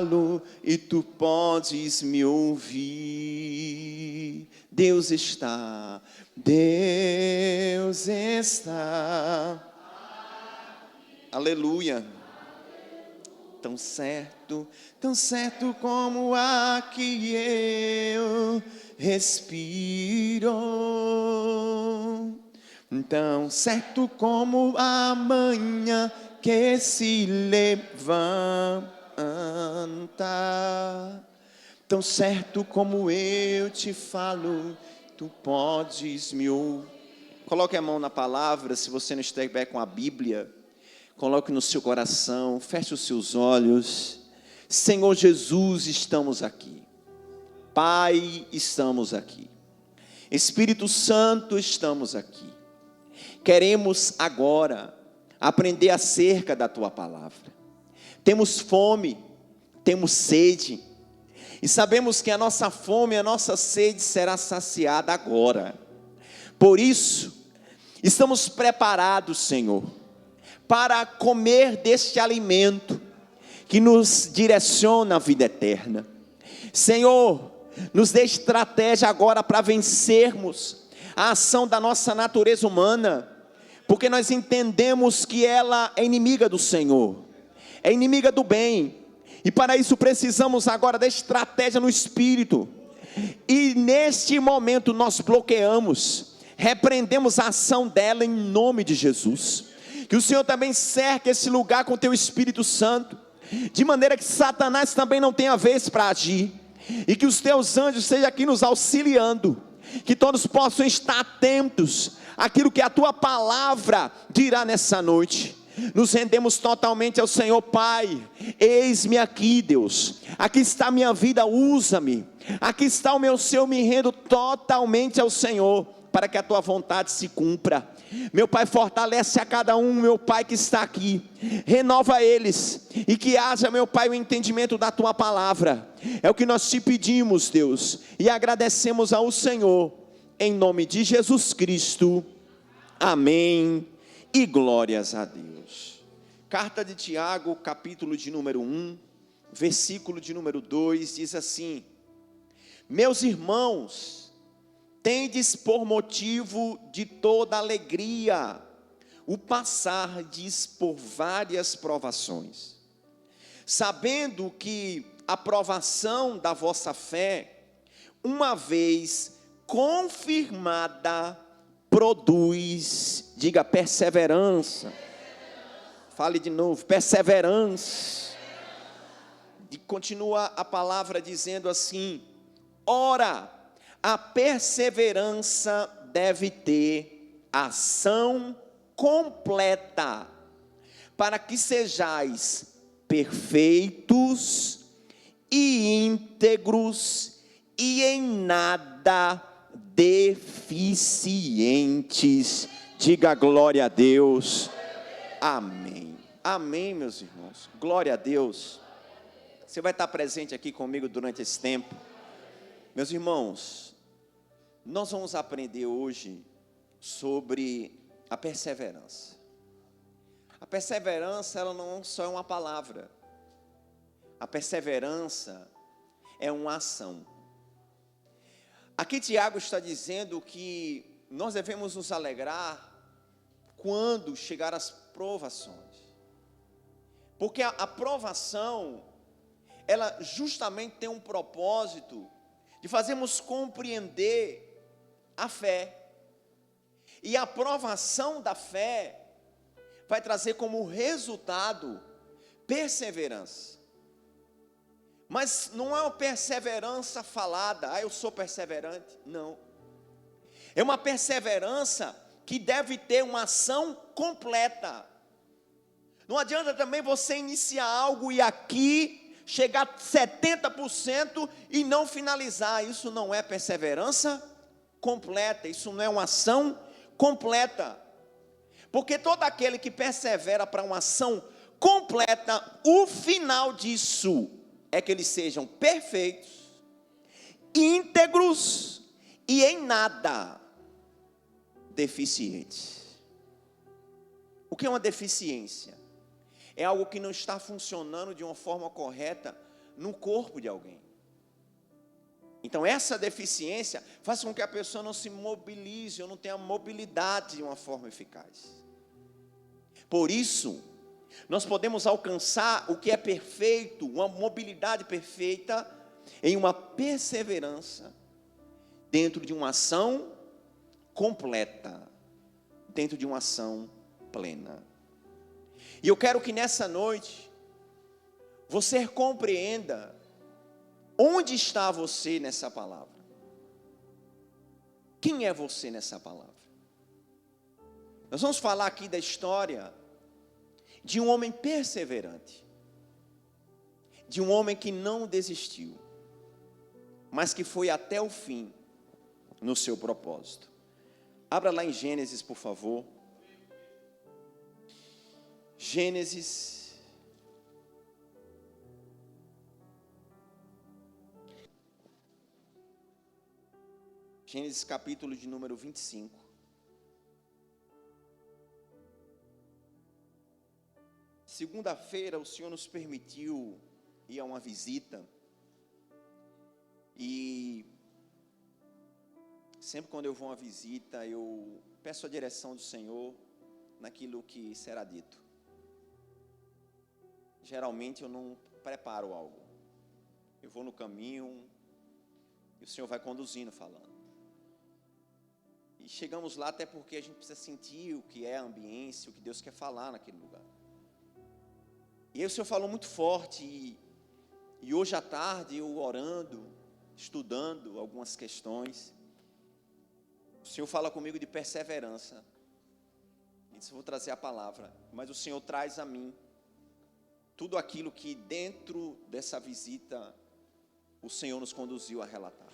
falo e tu podes me ouvir. Deus está, Deus está. Aleluia. Tão certo como ar que eu respiro. Tão certo como a manhã que se levanta. Tão certo como eu te falo, tu podes me ouvir. Coloque a mão na palavra, se você não estiver com a Bíblia. Coloque no seu coração, feche os seus olhos. Senhor Jesus, estamos aqui. Pai, estamos aqui. Espírito Santo, estamos aqui. Queremos agora aprender acerca da Tua palavra. Temos fome, temos sede. E sabemos que a nossa fome, a nossa sede será saciada agora. Por isso, estamos preparados, Senhor, para comer deste alimento que nos direciona à vida eterna. Senhor, nos dê estratégia agora para vencermos a ação da nossa natureza humana, porque nós entendemos que ela é inimiga do Senhor, é inimiga do bem, e para isso precisamos agora da estratégia no Espírito. E neste momento nós bloqueamos, repreendemos a ação dela em nome de Jesus. Que o Senhor também cerque esse lugar com o Teu Espírito Santo, de maneira que Satanás também não tenha vez para agir, e que os Teus anjos estejam aqui nos auxiliando, que todos possam estar atentos àquilo que a Tua palavra dirá nessa noite. Nos rendemos totalmente ao Senhor. Pai, eis-me aqui, Deus, aqui está a minha vida, usa-me, aqui está o meu ser, eu me rendo totalmente ao Senhor, para que a Tua vontade se cumpra. Meu Pai, fortalece a cada um, meu Pai, que está aqui, renova eles, e que haja, meu Pai, o entendimento da Tua palavra. É o que nós te pedimos, Deus, e agradecemos ao Senhor, em nome de Jesus Cristo, amém, e glórias a Deus. Carta de Tiago, capítulo de número 1, versículo de número 2, diz assim: meus irmãos, tendes por motivo de toda alegria o passardes por várias provações, sabendo que a provação da vossa fé, uma vez confirmada, produz, diga perseverança. Fale de novo, perseverança. E continua a palavra dizendo assim: ora, a perseverança deve ter ação completa, para que sejais perfeitos e íntegros e em nada deficientes. Diga glória a Deus. Amém. Amém, meus irmãos. Glória a Deus. Você vai estar presente aqui comigo durante esse tempo. Meus irmãos, nós vamos aprender hoje sobre a perseverança. A perseverança, ela não só é uma palavra. A perseverança é uma ação. Aqui Tiago está dizendo que nós devemos nos alegrar quando chegar as provações. Porque a provação, ela justamente tem um propósito de fazermos compreender a fé. E a provação da fé vai trazer como resultado perseverança. Mas não é uma perseverança falada, eu sou perseverante. Não. É uma perseverança que deve ter uma ação completa. Não adianta também você iniciar algo e aqui chegar a 70% e não finalizar. Isso não é perseverança completa, isso não é uma ação completa. Porque todo aquele que persevera para uma ação completa, o final disso é que eles sejam perfeitos, íntegros e em nada deficientes. O que é uma deficiência? É algo que não está funcionando de uma forma correta no corpo de alguém. Então essa deficiência faz com que a pessoa não se mobilize, ou não tenha mobilidade de uma forma eficaz. Por isso, nós podemos alcançar o que é perfeito, uma mobilidade perfeita, em uma perseverança, dentro de uma ação completa, dentro de uma ação plena. E eu quero que nessa noite, você compreenda, onde está você nessa palavra? Quem é você nessa palavra? Nós vamos falar aqui da história de um homem perseverante, de um homem que não desistiu, mas que foi até o fim no seu propósito. Abra lá em Gênesis, por favor. Gênesis capítulo de número 25. Segunda-feira o Senhor nos permitiu ir a uma visita, e sempre quando eu vou a uma visita, eu peço a direção do Senhor naquilo que será dito. Geralmente eu não preparo algo, eu vou no caminho e o Senhor vai conduzindo, falando. E chegamos lá até porque a gente precisa sentir o que é a ambiência, o que Deus quer falar naquele lugar. E aí o Senhor falou muito forte, e hoje à tarde eu orando, estudando algumas questões, o Senhor fala comigo de perseverança. Ele disse: eu vou trazer a palavra, mas o Senhor traz a mim tudo aquilo que dentro dessa visita o Senhor nos conduziu a relatar.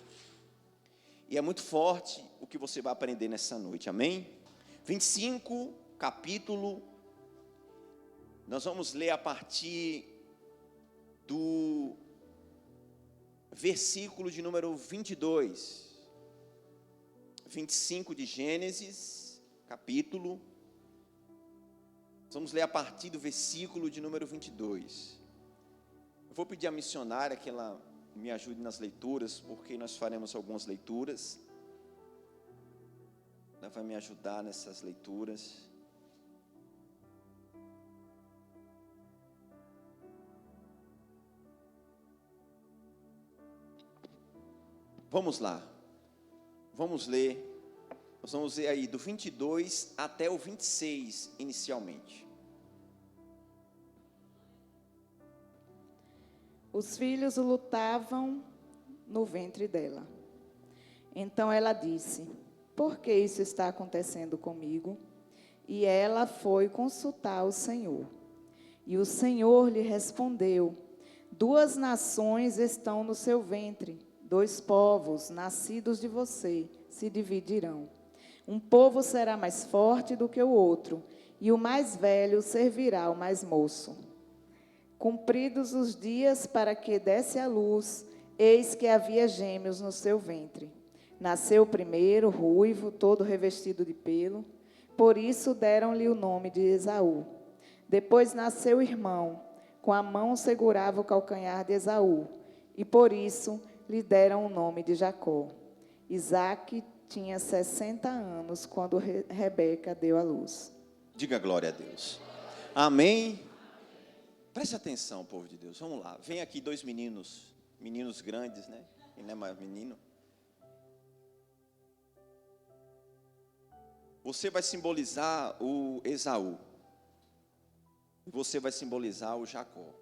E é muito forte o que você vai aprender nessa noite, amém? 25, capítulo. Nós vamos ler a partir do versículo de número 22. 25 de Gênesis, capítulo. Nós vamos ler a partir do versículo de número 22. Eu vou pedir à missionária que ela me ajude nas leituras, porque nós faremos algumas leituras. Ela vai me ajudar nessas leituras. Vamos lá, vamos ler, nós vamos ler aí do 22 até o 26 inicialmente. Os filhos lutavam no ventre dela. Então ela disse: por que isso está acontecendo comigo? E ela foi consultar o Senhor. E o Senhor lhe respondeu: 2 nações estão no seu ventre, 2 povos nascidos de você se dividirão. Um povo será mais forte do que o outro, e o mais velho servirá ao mais moço. Cumpridos os dias para que desse à luz, eis que havia gêmeos no seu ventre. Nasceu o primeiro, ruivo, todo revestido de pelo, por isso deram-lhe o nome de Esaú. Depois nasceu o irmão, com a mão segurava o calcanhar de Esaú, e por isso lhe deram o nome de Jacó. Isaque tinha 60 anos quando Rebeca deu à luz. Diga glória a Deus. Amém. Preste atenção, povo de Deus, vamos lá. Vem aqui 2 meninos grandes, né? E não é mais menino. Você vai simbolizar o Esaú. E você vai simbolizar o Jacó.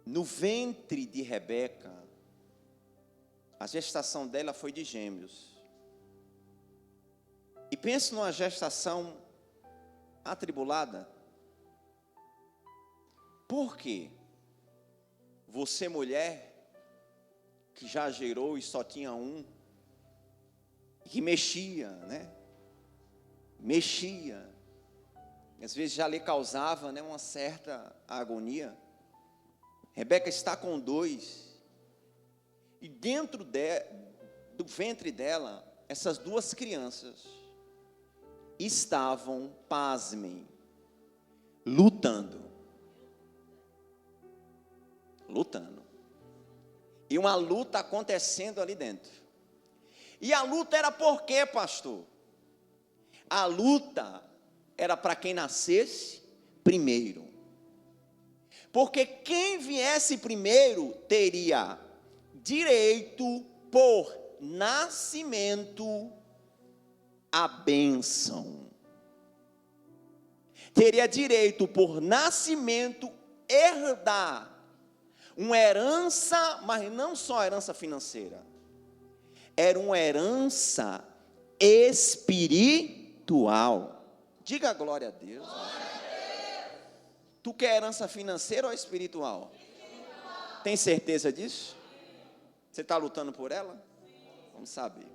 No ventre de Rebeca, a gestação dela foi de gêmeos. E pense numa gestação atribulada. Por quê? Você, mulher, que já gerou e só tinha um, que mexia, né? Mexia. Às vezes já lhe causava, né, uma certa agonia. Rebeca está com 2. E dentro do ventre dela, essas 2 crianças estavam, pasmem, lutando. lutando. E uma luta acontecendo ali dentro. E a luta era por quê, pastor? A luta era para quem nascesse primeiro. Porque quem viesse primeiro teria direito por nascimento à bênção. Teria direito por nascimento herdar uma herança, mas não só herança financeira. Era uma herança espiritual. Diga glória a Deus. Tu quer herança financeira ou espiritual? Tem certeza disso? Você está lutando por ela? Vamos saber.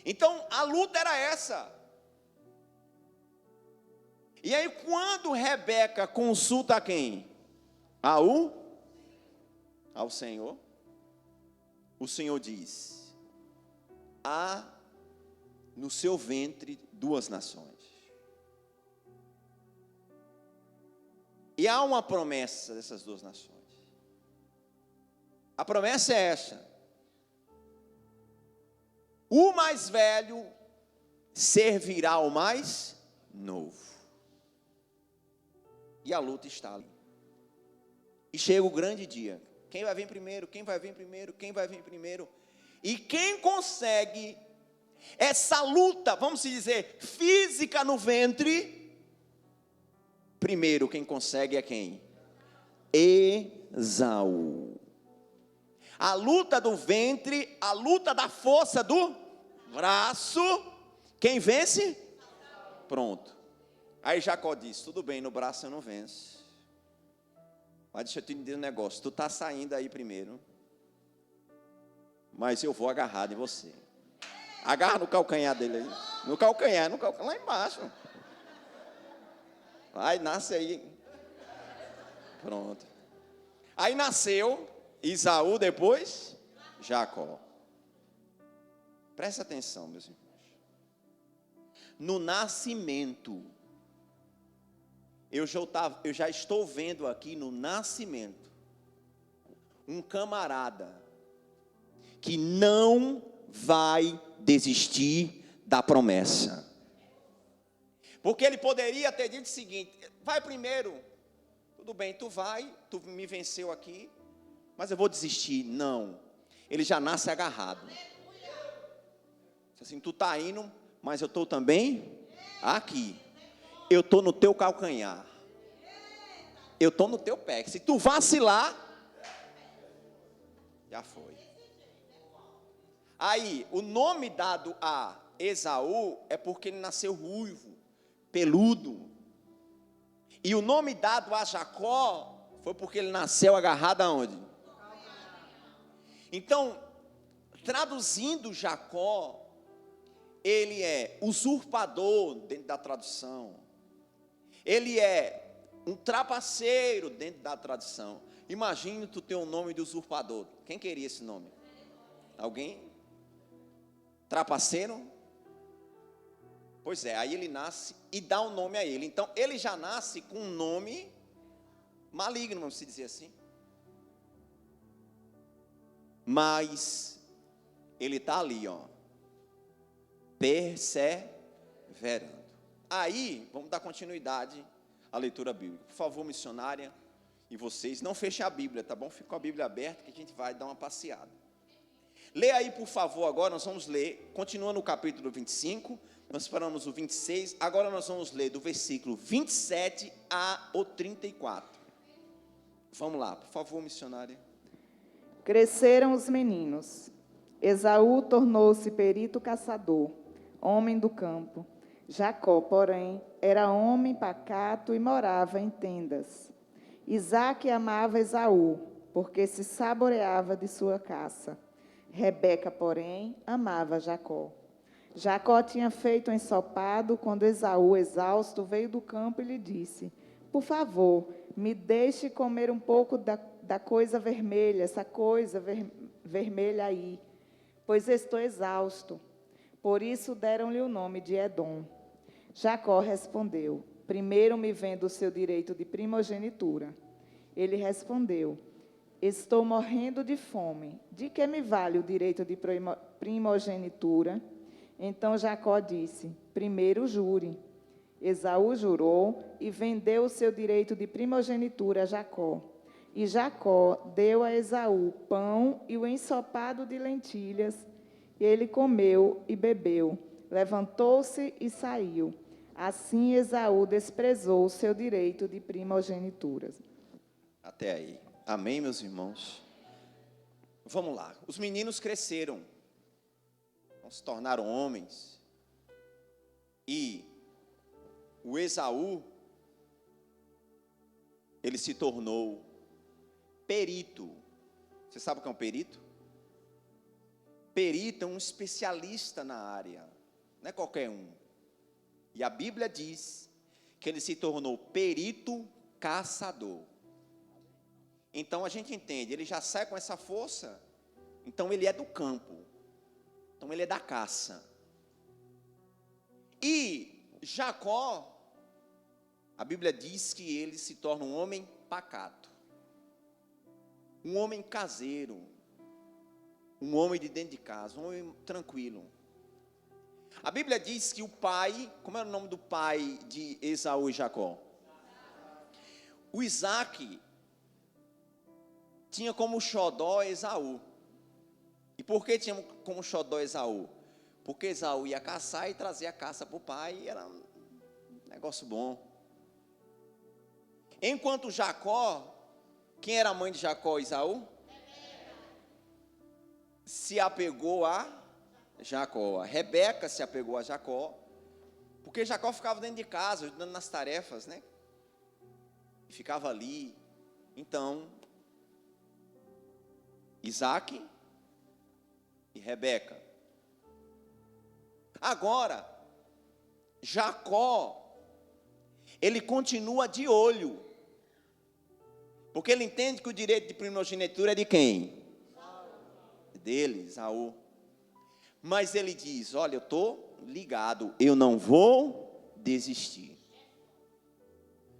Então, a luta era essa. E aí, quando Rebeca consulta quem? Ao Senhor. O Senhor diz: há no seu ventre 2 nações. E há uma promessa dessas 2 nações. A promessa é essa: o mais velho servirá ao mais novo. E a luta está ali. E chega o grande dia. Quem vai vir primeiro? Quem vai vir primeiro? Quem vai vir primeiro? E quem consegue essa luta, vamos dizer, física no ventre, primeiro quem consegue é quem? Esaú. A luta do ventre, a luta da força do braço, quem vence? Pronto. Aí Jacó disse: tudo bem, no braço eu não venço, mas deixa eu te dizer um negócio, tu está saindo aí primeiro, mas eu vou agarrado em você. Agarra no calcanhar dele aí, no calcanhar, lá embaixo. Vai, nasce aí. Pronto. Aí nasceu Esaú, depois Jacó. Presta atenção, meus irmãos. No nascimento, eu já estou vendo aqui no nascimento um camarada que não vai desistir da promessa. Porque ele poderia ter dito o seguinte: vai primeiro, tudo bem, tu vai, tu me venceu aqui, mas eu vou desistir. Não, ele já nasce agarrado. Assim, tu está indo, mas eu estou também aqui. Eu estou no teu calcanhar. Eu estou no teu pé. Se tu vacilar, já foi. Aí, o nome dado a Esaú é porque ele nasceu ruivo, peludo. E o nome dado a Jacó foi porque ele nasceu agarrado aonde? Então, traduzindo Jacó, ele é usurpador dentro da tradução. Ele é um trapaceiro dentro da tradução. Imagina tu ter um nome de usurpador. Quem queria esse nome? Alguém? Trapaceiro? Pois é, aí ele nasce e dá um nome a ele. Então, ele já nasce com um nome maligno, vamos dizer assim. Mas ele está ali, ó, perseverando. Aí, vamos dar continuidade à leitura bíblica. Por favor, missionária, e vocês, não fechem a Bíblia, tá bom? Fica com a Bíblia aberta que a gente vai dar uma passeada. Lê aí, por favor, agora nós vamos ler, continua no capítulo 25, nós paramos o 26, agora nós vamos ler do versículo 27 ao 34. Vamos lá, por favor, missionária. Cresceram os meninos. Esaú tornou-se perito caçador, homem do campo. Jacó, porém, era homem pacato e morava em tendas. Isaque amava Esaú, porque se saboreava de sua caça. Rebeca, porém, amava Jacó. Jacó tinha feito um ensopado quando Esaú, exausto, veio do campo e lhe disse: por favor, me deixe comer um pouco da coisa vermelha, essa coisa vermelha aí, pois estou exausto. Por isso deram-lhe o nome de Edom. Jacó respondeu: primeiro me venda o seu direito de primogenitura. Ele respondeu: estou morrendo de fome. De que me vale o direito de primogenitura? Então Jacó disse: primeiro jure. Esaú jurou e vendeu o seu direito de primogenitura a Jacó. E Jacó deu a Esaú pão e o ensopado de lentilhas. E ele comeu e bebeu. Levantou-se e saiu. Assim Esaú desprezou o seu direito de primogenitura. Até aí. Amém, meus irmãos? Vamos lá. Os meninos cresceram, se tornaram homens. E o Esaú, ele se tornou perito. Você sabe o que é um perito? Perito é um especialista na área, não é qualquer um. E a Bíblia diz que ele se tornou perito caçador. Então a gente entende, ele já sai com essa força, então ele é do campo, então ele é da caça. E Jacó, a Bíblia diz que ele se torna um homem pacato, um homem caseiro, um homem de dentro de casa, um homem tranquilo. A Bíblia diz que o pai, como era o nome do pai de Esaú e Jacó? O Isaac tinha como xodó Esaú. E por que tinha como xodó Esaú? Porque Esaú ia caçar e trazia a caça para o pai, e era um negócio bom. Enquanto Jacó, quem era a mãe de Jacó, Esaú? Se apegou a Jacó. A Rebeca se apegou a Jacó, porque Jacó ficava dentro de casa, ajudando nas tarefas, né? E ficava ali. Então, Isaac e Rebeca. Agora, Jacó, ele continua de olho, porque ele entende que o direito de primogenitura é de quem? Dele, Esaú. Mas ele diz: olha, eu estou ligado, eu não vou desistir.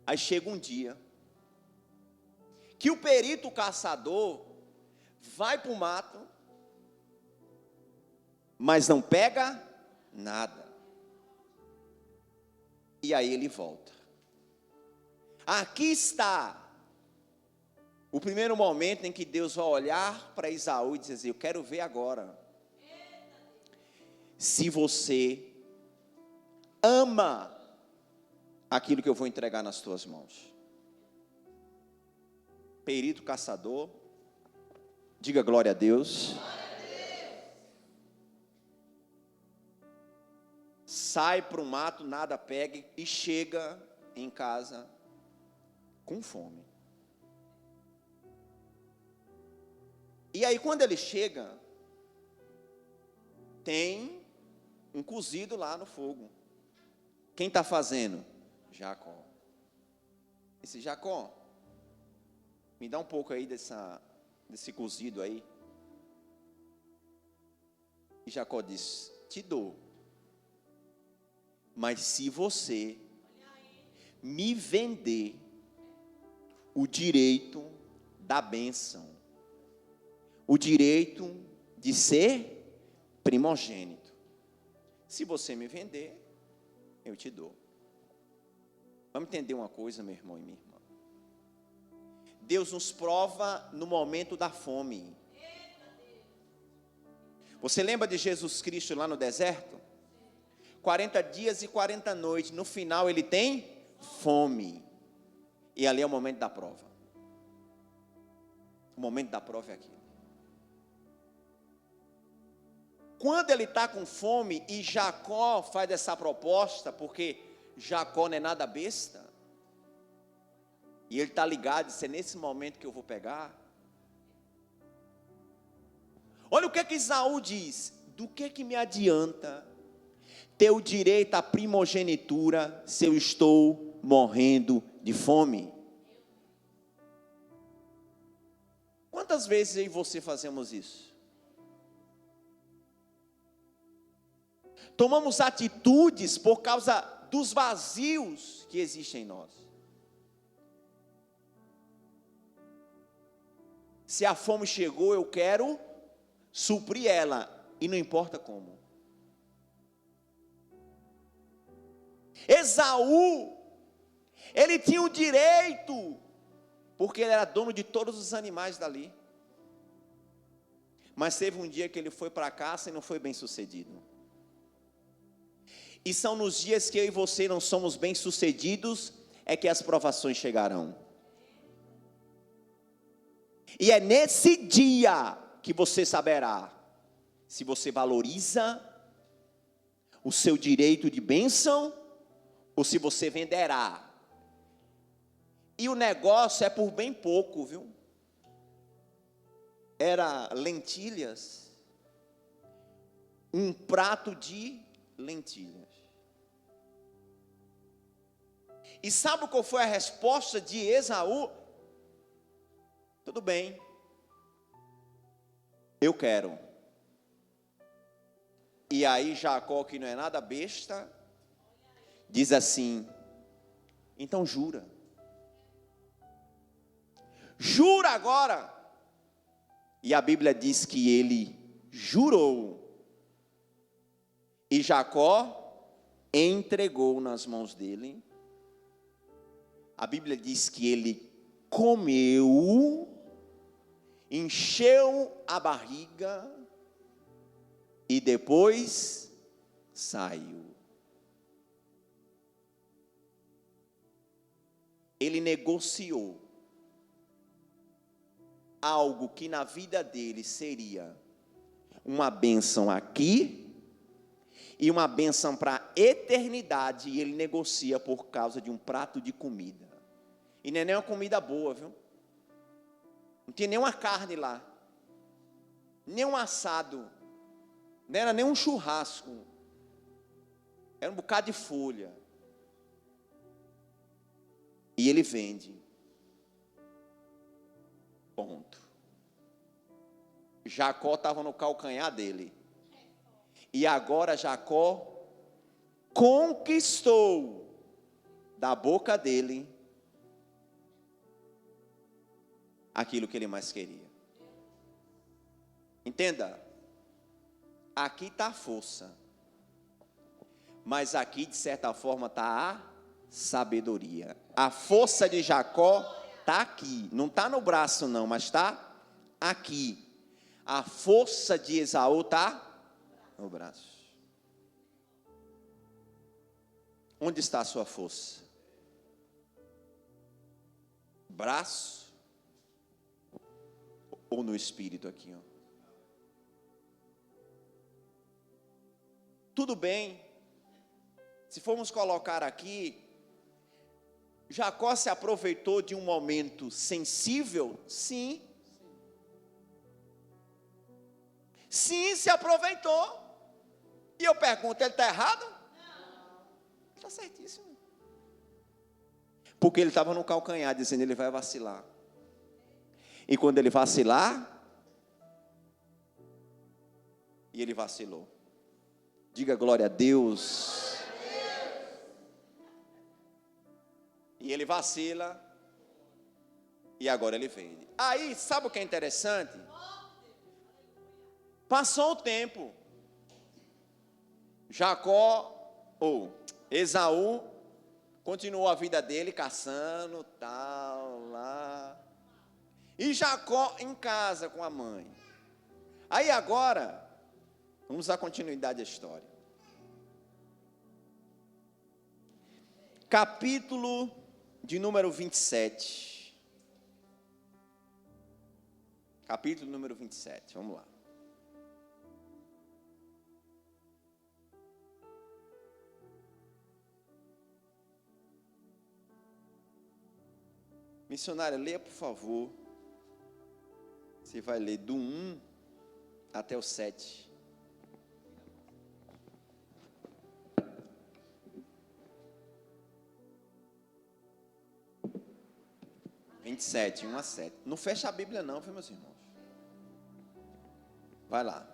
Aí chega um dia que o perito caçador vai para o mato, mas não pega nada. E aí ele volta. Aqui está o primeiro momento em que Deus vai olhar para Esaú e dizer assim: eu quero ver agora se você ama aquilo que eu vou entregar nas tuas mãos. Perito caçador, diga glória a Deus. Sai para o mato, nada pega e chega em casa com fome. E aí quando ele chega, tem um cozido lá no fogo. Quem está fazendo? Jacó. Esse Jacó, me dá um pouco aí desse cozido aí. E Jacó diz: te dou, mas se você me vender o direito da bênção, o direito de ser primogênito, se você me vender, eu te dou. Vamos entender uma coisa, meu irmão e minha irmã. Deus nos prova no momento da fome. Você lembra de Jesus Cristo lá no deserto? 40 dias e 40 noites, no final ele tem fome. E ali é o momento da prova. O momento da prova é aqui. Quando ele está com fome e Jacó faz essa proposta, porque Jacó não é nada besta, e ele está ligado, diz: é nesse momento que eu vou pegar. Olha o que Esaú diz: do que me adianta ter o direito à primogenitura se eu estou morrendo de fome? Quantas vezes eu e você fazemos isso? Tomamos atitudes por causa dos vazios que existem em nós. Se a fome chegou, eu quero suprir ela, e não importa como. Esaú, ele tinha o direito, porque ele era dono de todos os animais dali. Mas teve um dia que ele foi para a caça e não foi bem sucedido. E são nos dias que eu e você não somos bem sucedidos, é que as provações chegarão. E é nesse dia que você saberá se você valoriza o seu direito de bênção ou se você venderá. E o negócio é por bem pouco, viu? Era lentilhas, um prato de lentilhas. E sabe qual foi a resposta de Esaú? Tudo bem, eu quero. E aí Jacó, que não é nada besta, diz assim: então jura. Jura agora. E a Bíblia diz que ele jurou. E Jacó entregou nas mãos dele. A Bíblia diz que ele comeu, encheu a barriga e depois saiu. Ele negociou algo que na vida dele seria uma bênção aqui e uma bênção para a eternidade, e ele negocia por causa de um prato de comida. E não é nem uma comida boa, viu? Não tinha nem uma carne lá, nem um assado, não era nem um churrasco, era um bocado de folha. E ele vende. Ponto. Jacó estava no calcanhar dele. E agora Jacó conquistou da boca dele aquilo que ele mais queria. Entenda, aqui está a força, mas aqui de certa forma está a sabedoria. A força de Jacó está aqui, não está no braço não, mas está aqui. A força de Esaú está no braço. Onde está a sua força? Braço ou no espírito aqui, ó? Tudo bem, se formos colocar aqui, Jacó se aproveitou de um momento sensível? Sim. Sim, se aproveitou. E eu pergunto, ele está errado? Não. Está certíssimo. Porque ele estava no calcanhar, dizendo, ele vai vacilar. E quando ele vacilar, e ele vacilou. Diga glória a Deus. E ele vacila, e agora ele vende. Aí, sabe o que é interessante? Passou o tempo. Esaú, continuou a vida dele, caçando, tal, lá. E Jacó em casa com a mãe. Aí agora, vamos dar continuidade à história. Capítulo de número 27. Capítulo número 27, vamos lá. Missionária, leia por favor. Você vai ler do 1 até o 7. (27, 1 a 7). Não fecha a Bíblia não, viu, meus irmãos? Vai lá.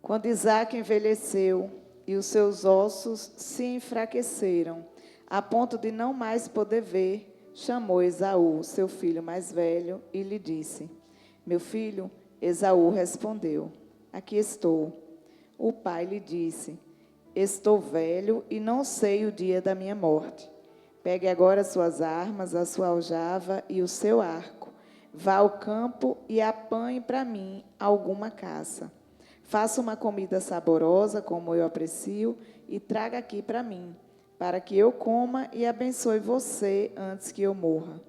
Quando Isaque envelheceu e os seus ossos se enfraqueceram, a ponto de não mais poder ver, chamou Esaú, seu filho mais velho, e lhe disse: Meu filho. Esaú respondeu: Aqui estou. O pai lhe disse: Estou velho e não sei o dia da minha morte. Pegue agora suas armas, a sua aljava e o seu arco. Vá ao campo e apanhe para mim alguma caça. Faça uma comida saborosa, como eu aprecio, e traga aqui para mim, para que eu coma e abençoe você antes que eu morra.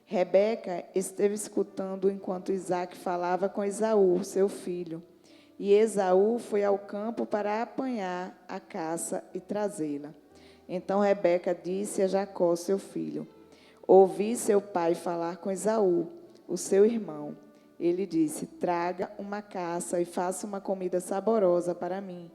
Rebeca esteve escutando enquanto Isaque falava com Esaú, seu filho. E Esaú foi ao campo para apanhar a caça e trazê-la. Então Rebeca disse a Jacó, seu filho: Ouvi seu pai falar com Esaú, o seu irmão. Ele disse: Traga uma caça e faça uma comida saborosa para mim,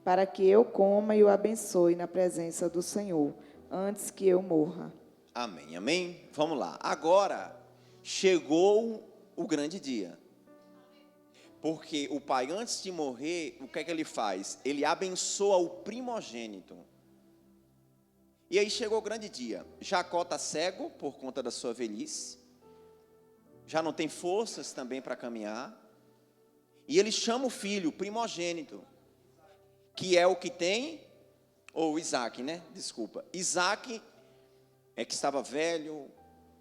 para que eu coma e o abençoe na presença do Senhor, antes que eu morra. Amém, amém? Vamos lá. Agora chegou o grande dia. Porque o pai, antes de morrer, o que é que ele faz? Ele abençoa o primogênito. E aí chegou o grande dia. Jacó está cego por conta da sua velhice. Já não tem forças também para caminhar. E ele chama o filho, o primogênito, que é o que tem, ou Isaque, né? Desculpa. Isaque é que estava velho,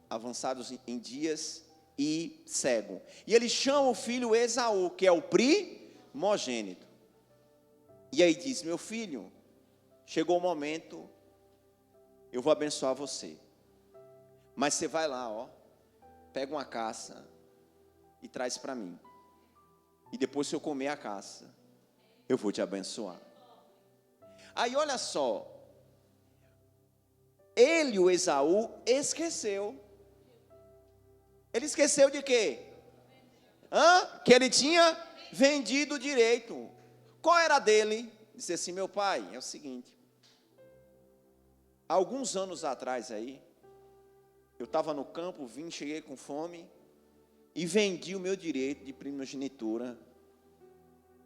avançado em dias e cego. E ele chama o filho Esaú, que é o primogênito. E aí diz: Meu filho, chegou o momento, eu vou abençoar você. Mas você vai lá, ó, pega uma caça e traz para mim. E depois, se eu comer a caça, eu vou te abençoar. Aí olha só, ele, o Esaú, esqueceu. Ele esqueceu de quê? Que ele tinha vendido direito. Qual era dele? Disse assim: Meu pai, é o seguinte. Alguns anos atrás aí, eu estava no campo, cheguei com fome e vendi o meu direito de primogenitura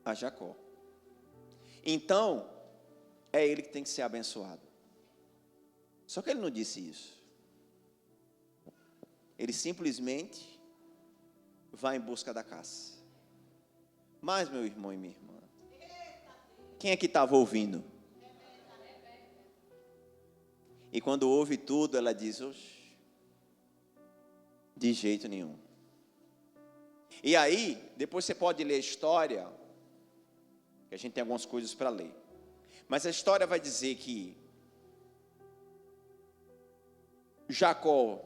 a Jacó. Então, é ele que tem que ser abençoado. Só que ele não disse isso. Ele simplesmente vai em busca da caça. Mas, meu irmão e minha irmã, quem é que estava ouvindo? E quando ouve tudo, ela diz: Oxe, de jeito nenhum. E aí, depois você pode ler a história, que a gente tem algumas coisas para ler. Mas a história vai dizer que Jacó,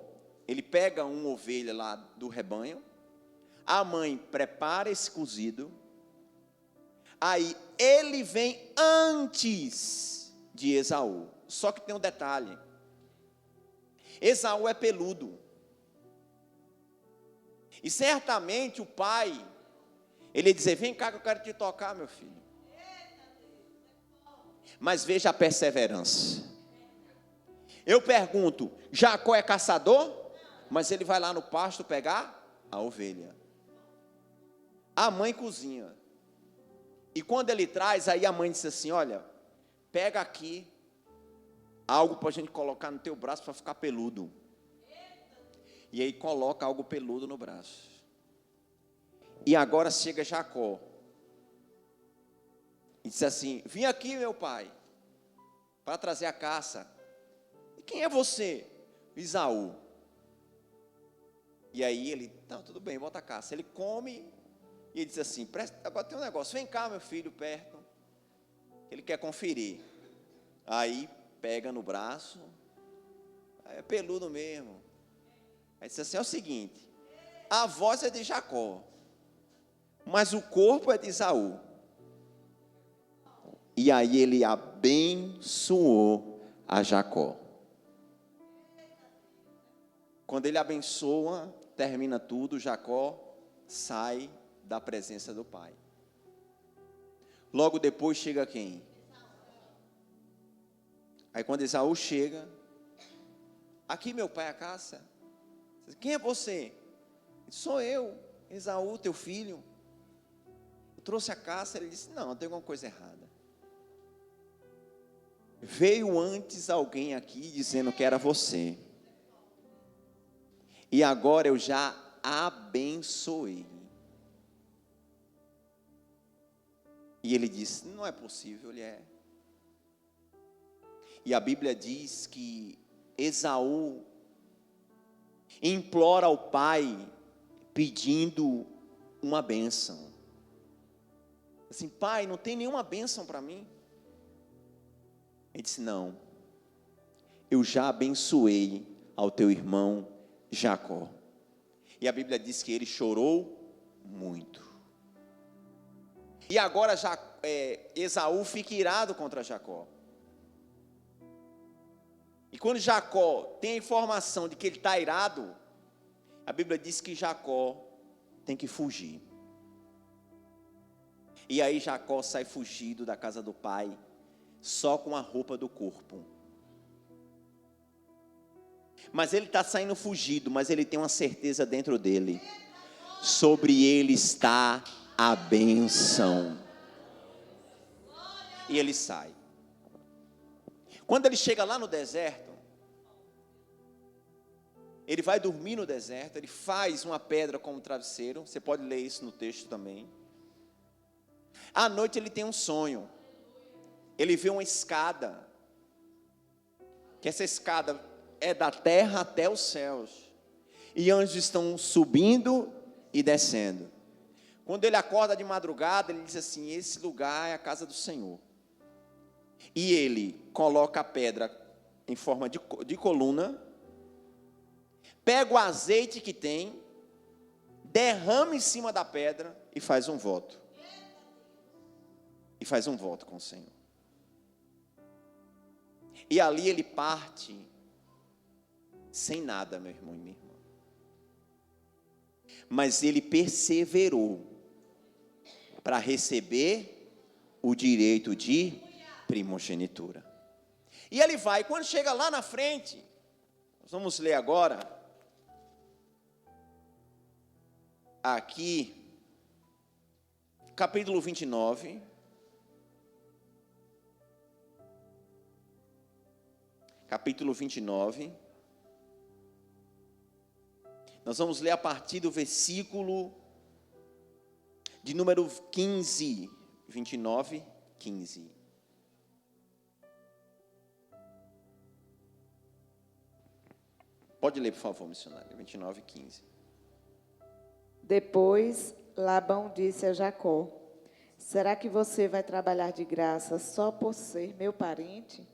ele pega uma ovelha lá do rebanho, a mãe prepara esse cozido, aí ele vem antes de Esaú. Só que tem um detalhe: Esaú é peludo. E certamente o pai, ele ia dizer: Vem cá que eu quero te tocar, meu filho. Mas veja a perseverança. Eu pergunto: Jacó é caçador? Mas ele vai lá no pasto pegar a ovelha. A mãe cozinha. E quando ele traz, aí a mãe diz assim: Olha, pega aqui algo para a gente colocar no teu braço para ficar peludo. E aí coloca algo peludo no braço. E agora chega Jacó e diz assim: Vim aqui, meu pai, para trazer a caça. E quem é você? Esaú. E aí ele: Não, tudo bem, bota a caça. Ele come e ele diz assim: Agora tem um negócio, vem cá, meu filho, perto. Ele quer conferir. Aí pega no braço, é peludo mesmo. Aí diz assim: É o seguinte, a voz é de Jacó, mas o corpo é de Esaú. E aí ele abençoou a Jacó. Quando ele abençoa, termina tudo, Jacó sai da presença do pai. Logo depois chega quem? Aí quando Esaú chega: Aqui, meu pai, a caça. Quem é você? Sou eu, Esaú, teu filho. Eu trouxe a caça. Ele disse: Não, tem alguma coisa errada. Veio antes alguém aqui dizendo que era você. e agora eu já abençoei. E ele disse: não é possível. Ele é. E a Bíblia diz que Esaú implora ao pai pedindo uma bênção. Assim: pai, não tem nenhuma bênção para mim? Ele disse: não, eu já abençoei ao teu irmão Jacó. E a Bíblia diz que ele chorou muito. E agora Esaú fica irado contra Jacó. E quando Jacó tem a informação de que ele está irado, a Bíblia diz que Jacó tem que fugir. E aí Jacó sai fugido da casa do pai, só com a roupa do corpo. Mas ele está saindo fugido, mas ele tem uma certeza dentro dele: sobre ele está a bênção. E ele sai. Quando ele chega lá no deserto, ele vai dormir no deserto, ele faz uma pedra como travesseiro. Você pode ler isso no texto também. À noite ele tem um sonho. Ele vê uma escada, que essa escada é da terra até os céus, e anjos estão subindo e descendo. Quando ele acorda de madrugada, ele diz assim: esse lugar é a casa do Senhor. E ele coloca a pedra em forma de coluna, pega o azeite que tem, derrama em cima da pedra e faz um voto. E faz um voto com o Senhor. E ali ele parte sem nada, meu irmão e minha irmã. Mas ele perseverou para receber o direito de primogenitura. E ele vai, quando chega lá na frente, nós vamos ler agora, aqui, capítulo 29. Capítulo 29. Nós vamos ler a partir do versículo de número 15. 29, 15. Pode ler, por favor, missionário. 29, 15. Depois, Labão disse a Jacó: será que você vai trabalhar de graça só por ser meu parente?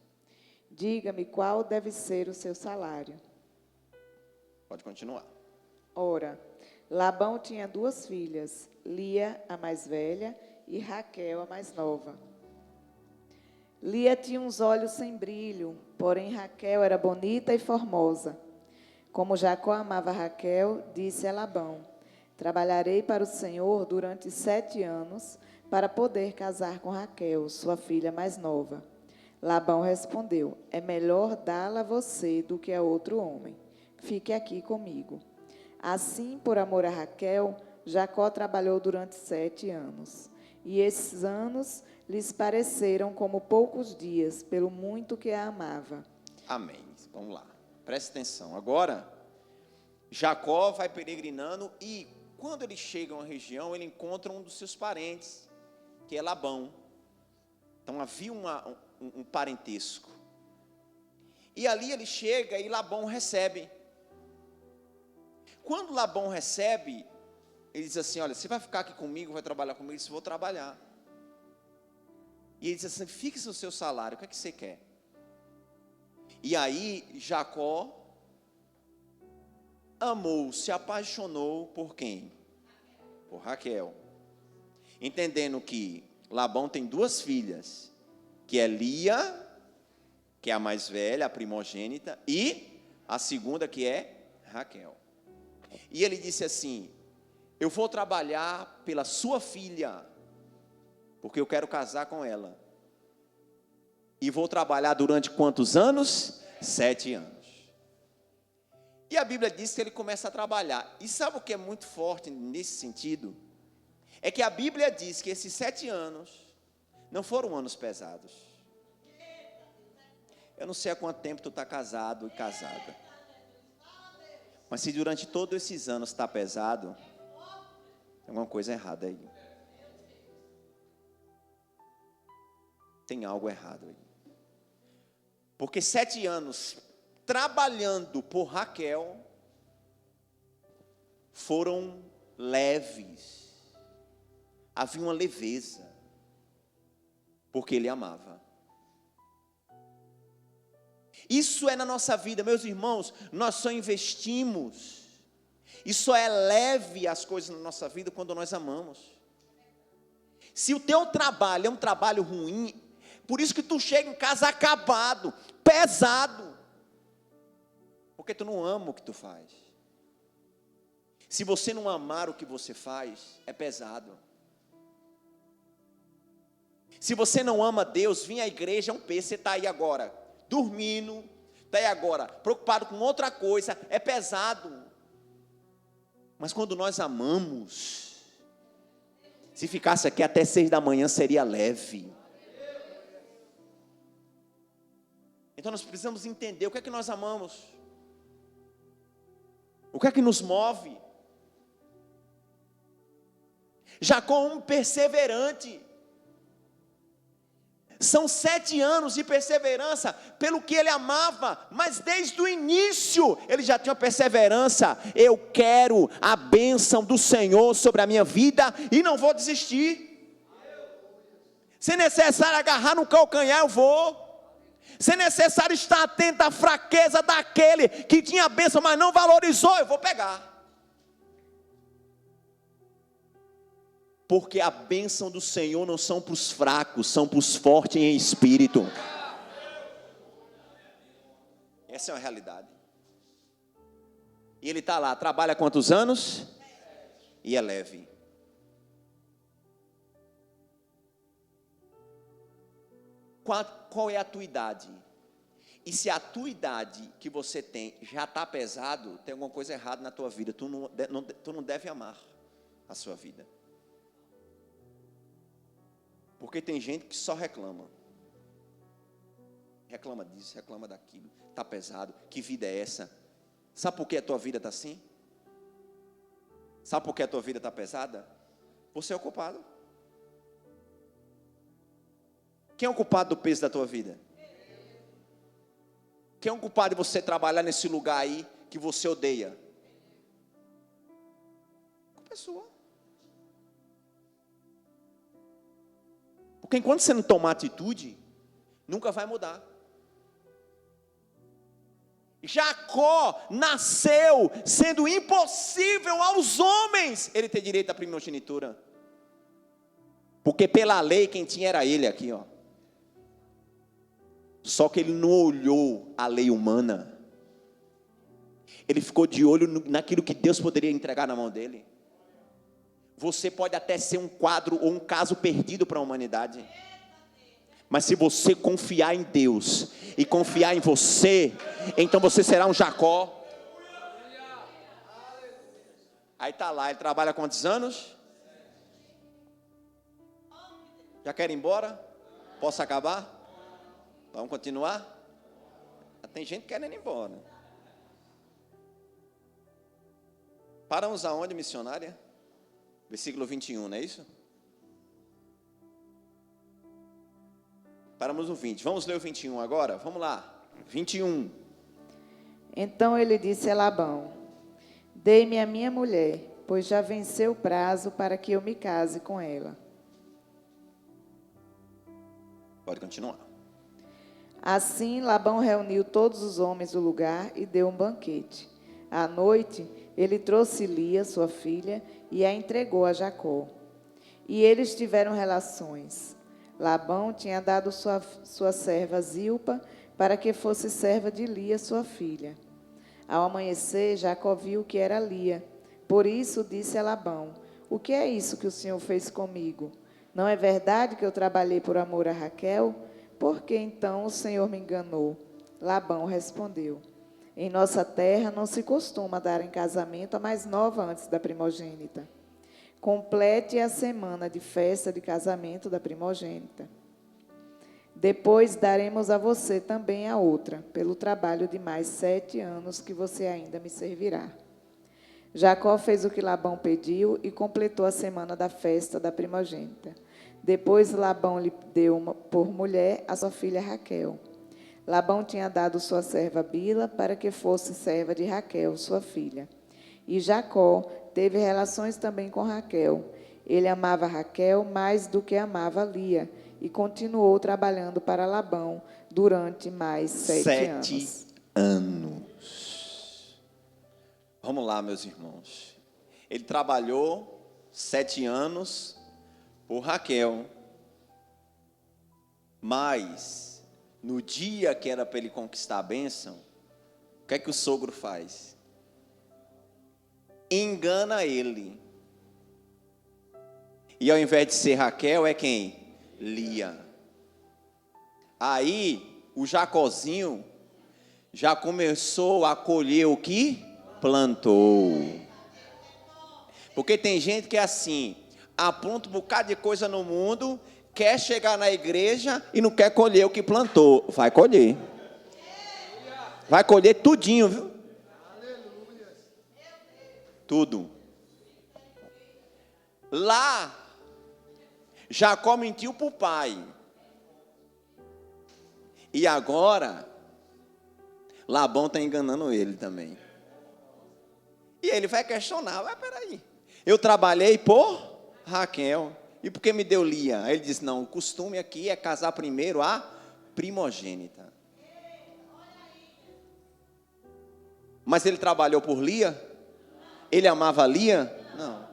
Diga-me qual deve ser o seu salário. Pode continuar. Ora, Labão tinha 2 filhas, Lia, a mais velha, e Raquel, a mais nova. Lia tinha uns olhos sem brilho, porém Raquel era bonita e formosa. Como Jacó amava Raquel, disse a Labão: trabalharei para o Senhor durante 7 anos, para poder casar com Raquel, sua filha mais nova. Labão respondeu: é melhor dá-la a você do que a outro homem. Fique aqui comigo. Assim, por amor a Raquel, Jacó trabalhou durante 7 anos. E esses anos lhes pareceram como poucos dias, pelo muito que a amava. Amém. Vamos lá. Preste atenção. Agora, Jacó vai peregrinando e quando ele chega a uma região, ele encontra um dos seus parentes, que é Labão. Então havia um parentesco. E ali ele chega e Labão recebe. Quando Labão recebe, ele diz assim: olha, você vai ficar aqui comigo, vai trabalhar comigo? Ele disse: vou trabalhar. E ele diz assim: fixe o seu salário, o que é que você quer? E aí Jacó amou, se apaixonou por quem? Por Raquel. Entendendo que Labão tem 2 filhas, que é Lia, que é a mais velha, a primogênita, e a segunda, que é Raquel. E ele disse assim: eu vou trabalhar pela sua filha, porque eu quero casar com ela. E vou trabalhar durante quantos anos? 7 anos. E a Bíblia diz que ele começa a trabalhar. E sabe o que é muito forte nesse sentido? É que a Bíblia diz que esses 7 anos não foram anos pesados. Eu não sei há quanto tempo tu está casado e casada. Mas se durante todos esses anos está pesado, tem alguma coisa errada aí. Tem algo errado aí. Porque 7 anos trabalhando por Raquel foram leves. Havia uma leveza. Porque ele amava. Isso é na nossa vida, meus irmãos, nós só investimos. E só é leve as coisas na nossa vida quando nós amamos. Se o teu trabalho é um trabalho ruim, por isso que tu chega em casa acabado, pesado. Porque tu não ama o que tu faz. Se você não amar o que você faz, é pesado. Se você não ama Deus, vir à igreja é um peso. Você está aí agora, dormindo, está aí agora, preocupado com outra coisa, é pesado. Mas quando nós amamos, se ficasse aqui até 6 da manhã, seria leve. Então nós precisamos entender o que é que nós amamos. O que é que nos move? Jacó, um perseverante. São 7 anos de perseverança, pelo que ele amava, mas desde o início, ele já tinha perseverança. Eu quero a bênção do Senhor sobre a minha vida, e não vou desistir. Se necessário agarrar no calcanhar, eu vou. Se necessário estar atento à fraqueza daquele que tinha a bênção, mas não valorizou, eu vou pegar. Porque a bênção do Senhor não são para os fracos, são para os fortes em espírito. Essa é uma realidade. E ele está lá, trabalha quantos anos? E é leve. Qual é a tua idade? E se a tua idade que você tem já está pesado, tem alguma coisa errada na tua vida. Tu não deve amar a sua vida. Porque tem gente que só reclama. Reclama disso, reclama daquilo. Está pesado. Que vida é essa? Sabe por que a tua vida está assim? Sabe por que a tua vida está pesada? Você é o culpado. Quem é o culpado do peso da tua vida? Quem é o culpado de você trabalhar nesse lugar aí que você odeia? A culpa é sua. Porque enquanto você não tomar atitude, nunca vai mudar. Jacó nasceu sendo impossível aos homens ele ter direito à primogenitura. Porque pela lei quem tinha era ele aqui, ó. Só que ele não olhou a lei humana. Ele ficou de olho naquilo que Deus poderia entregar na mão dele. Você pode até ser um quadro ou um caso perdido para a humanidade. Mas se você confiar em Deus e confiar em você, então você será um Jacó. Aí está lá, ele trabalha há quantos anos? Já quer ir embora? Posso acabar? Vamos continuar? Tem gente querendo ir embora. Paramos aonde, missionária? Versículo 21, não é isso? Paramos no 20. Vamos ler o 21 agora? Vamos lá. 21. Então ele disse a Labão: dê-me a minha mulher, pois já venceu o prazo para que eu me case com ela. Pode continuar. Assim Labão reuniu todos os homens do lugar e deu um banquete. À noite, ele trouxe Lia, sua filha, e a entregou a Jacó. E eles tiveram relações. Labão tinha dado sua serva Zilpa para que fosse serva de Lia, sua filha. Ao amanhecer, Jacó viu que era Lia. Por isso disse a Labão: o que é isso que o Senhor fez comigo? Não é verdade que eu trabalhei por amor a Raquel? Por que então o Senhor me enganou? Labão respondeu: em nossa terra não se costuma dar em casamento a mais nova antes da primogênita. Complete a semana de festa de casamento da primogênita. Depois daremos a você também a outra, pelo trabalho de mais 7 anos que você ainda me servirá. Jacó fez o que Labão pediu e completou a semana da festa da primogênita. Depois Labão lhe deu por mulher a sua filha Raquel. Labão tinha dado sua serva Bila para que fosse serva de Raquel, sua filha. E Jacó teve relações também com Raquel. Ele amava Raquel mais do que amava Lia e continuou trabalhando para Labão durante mais 7 anos. Vamos lá, meus irmãos. Ele trabalhou 7 anos por Raquel. Mas, no dia que era para ele conquistar a bênção, o que é que o sogro faz? Engana ele. E ao invés de ser Raquel, é quem? Lia. Aí, o Jacozinho já começou a colher o que plantou. Porque tem gente que é assim, apronta um bocado de coisa no mundo, quer chegar na igreja e não quer colher o que plantou. Vai colher. Vai colher tudinho, viu? Tudo. Lá, Jacó mentiu para o pai. E agora, Labão está enganando ele também. E ele vai questionar, mas peraí. Eu trabalhei por Raquel. E por que me deu Lia? Aí ele disse, não, o costume aqui é casar primeiro a primogênita. Mas ele trabalhou por Lia? Ele amava Lia? Não.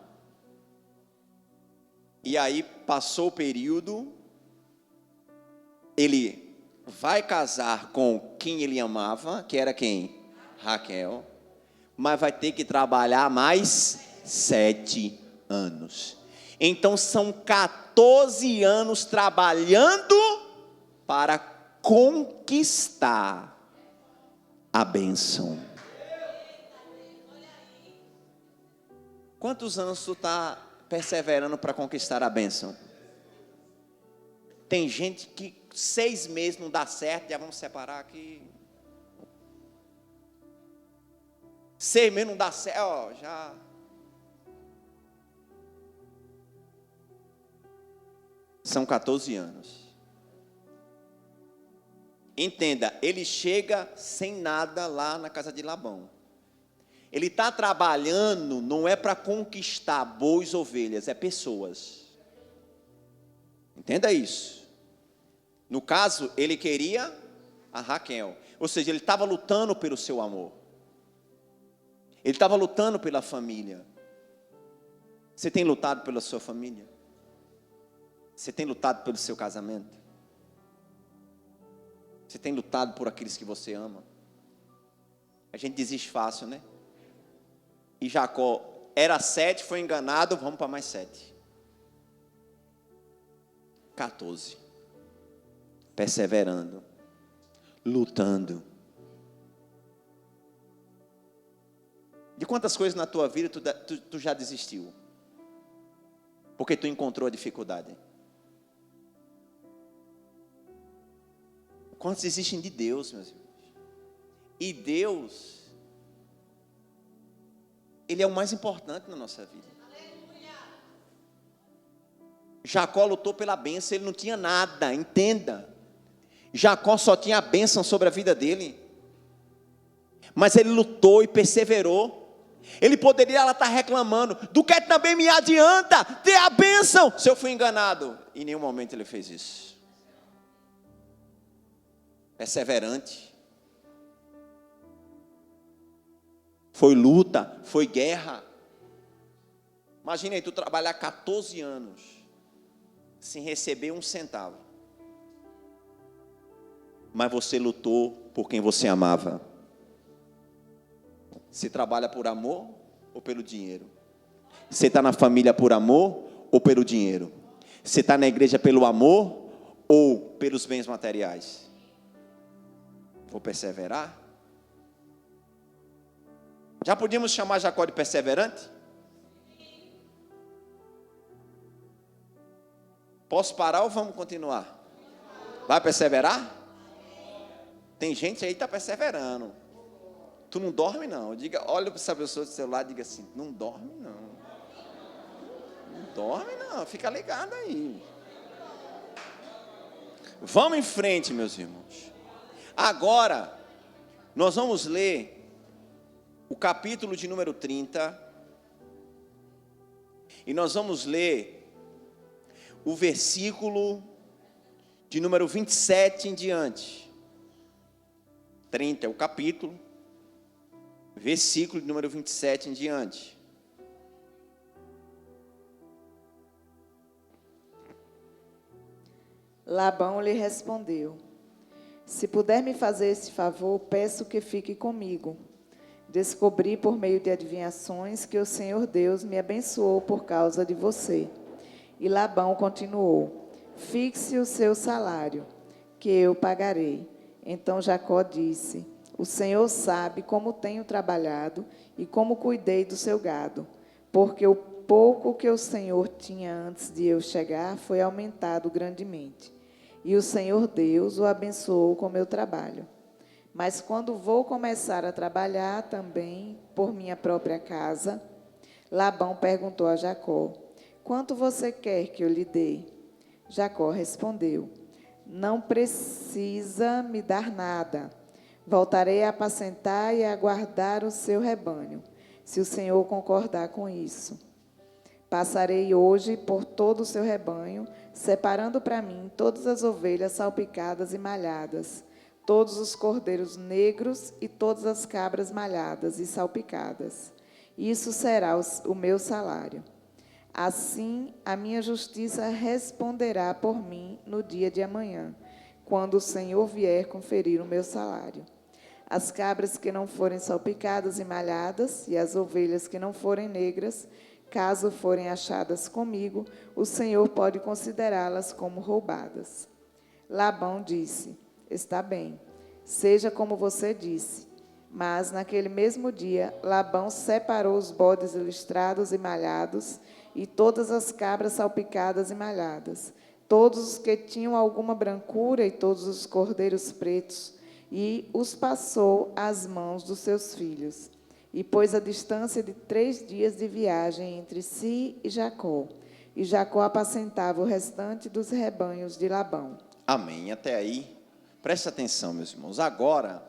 E aí passou o período, ele vai casar com quem ele amava, que era quem? Raquel. Mas vai ter que trabalhar mais 7 anos. Então são 14 anos trabalhando para conquistar a bênção. Quantos anos tu está perseverando para conquistar a bênção? Tem gente que 6 meses não dá certo, já vamos separar aqui. 6 meses não dá certo, ó, já. São 14 anos. Entenda, ele chega sem nada lá na casa de Labão. Ele está trabalhando, não é para conquistar bois ou ovelhas, é pessoas. Entenda isso. No caso, ele queria a Raquel. Ou seja, ele estava lutando pelo seu amor. Ele estava lutando pela família. Você tem lutado pela sua família? Você tem lutado pelo seu casamento? Você tem lutado por aqueles que você ama? A gente desiste fácil, né? E Jacó era 7, foi enganado, vamos para mais 7. 14. Perseverando. Lutando. De quantas coisas na tua vida tu já desistiu? Porque tu encontrou a dificuldade. Quantos desistem de Deus, meus irmãos? E Deus, Ele é o mais importante na nossa vida. Jacó lutou pela bênção, ele não tinha nada, entenda. Jacó só tinha a bênção sobre a vida dele. Mas ele lutou e perseverou. Ele poderia estar reclamando, do que também me adianta ter a bênção, se eu fui enganado. Em nenhum momento ele fez isso. Perseverante. Foi luta, foi guerra. Imagina aí tu trabalhar 14 anos sem receber um centavo. Mas você lutou por quem você amava. Você trabalha por amor ou pelo dinheiro? Você está na família por amor ou pelo dinheiro? Você está na igreja pelo amor ou pelos bens materiais? Vou perseverar? Já podíamos chamar Jacó de perseverante? Posso parar ou vamos continuar? Vai perseverar? Tem gente aí que está perseverando. Tu não dorme não. Diga, olha para essa pessoa do celular e diga assim, não dorme não. Não dorme não, fica ligado aí. Vamos em frente, meus irmãos. Agora, nós vamos ler o capítulo de número 30. E nós vamos ler o versículo de número 27 em diante. 30 é o capítulo, versículo de número 27 em diante. Labão lhe respondeu: se puder me fazer esse favor, peço que fique comigo. Descobri por meio de adivinhações que o Senhor Deus me abençoou por causa de você. E Labão continuou: fixe o seu salário, que eu pagarei. Então Jacó disse: o Senhor sabe como tenho trabalhado e como cuidei do seu gado, porque o pouco que o Senhor tinha antes de eu chegar foi aumentado grandemente. E o Senhor Deus o abençoou com meu trabalho. Mas quando vou começar a trabalhar também por minha própria casa, Labão perguntou a Jacó: quanto você quer que eu lhe dê? Jacó respondeu: não precisa me dar nada. Voltarei a apacentar e a guardar o seu rebanho, se o Senhor concordar com isso. Passarei hoje por todo o seu rebanho, separando para mim todas as ovelhas salpicadas e malhadas, todos os cordeiros negros e todas as cabras malhadas e salpicadas. Isso será o meu salário. Assim, a minha justiça responderá por mim no dia de amanhã, quando o Senhor vier conferir o meu salário. As cabras que não forem salpicadas e malhadas, e as ovelhas que não forem negras, caso forem achadas comigo, o Senhor pode considerá-las como roubadas. Labão disse: está bem, seja como você disse. Mas, naquele mesmo dia, Labão separou os bodes listrados e malhados, e todas as cabras salpicadas e malhadas, todos os que tinham alguma brancura e todos os cordeiros pretos, e os passou às mãos dos seus filhos. E pôs a distância de 3 dias de viagem entre si e Jacó. E Jacó apacentava o restante dos rebanhos de Labão. Amém. Até aí, presta atenção, meus irmãos. Agora,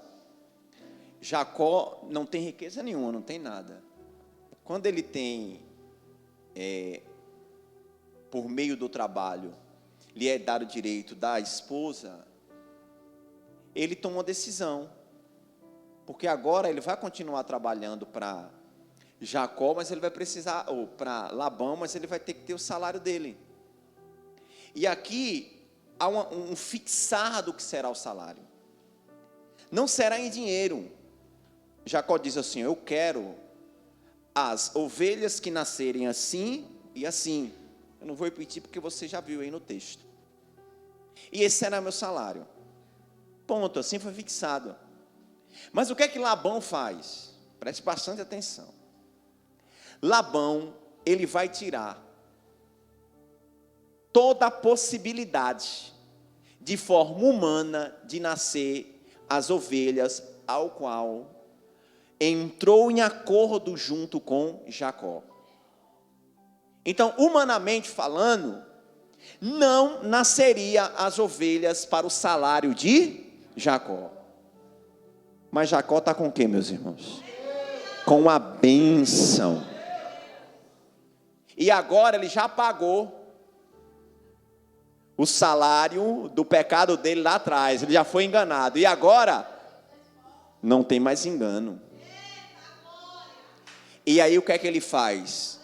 Jacó não tem riqueza nenhuma, não tem nada. Quando ele tem, por meio do trabalho, lhe é dado o direito da esposa, ele toma uma decisão. Porque agora ele vai continuar trabalhando para Jacó, mas ele vai precisar, ou para Labão, mas ele vai ter que ter o salário dele. E aqui há um fixar do que será o salário. Não será em dinheiro. Jacó diz assim: eu quero as ovelhas que nascerem assim e assim. Eu não vou repetir porque você já viu aí no texto. E esse será meu salário. Ponto, assim foi fixado. Mas o que é que Labão faz? Preste bastante atenção. Labão, ele vai tirar toda a possibilidade de forma humana de nascer as ovelhas, ao qual entrou em acordo junto com Jacó. Então, humanamente falando, não nasceria as ovelhas para o salário de Jacó. Mas Jacó está com quem, meus irmãos? Com a bênção. E agora ele já pagou o salário do pecado dele lá atrás. Ele já foi enganado. E agora, não tem mais engano. E aí o que é que ele faz?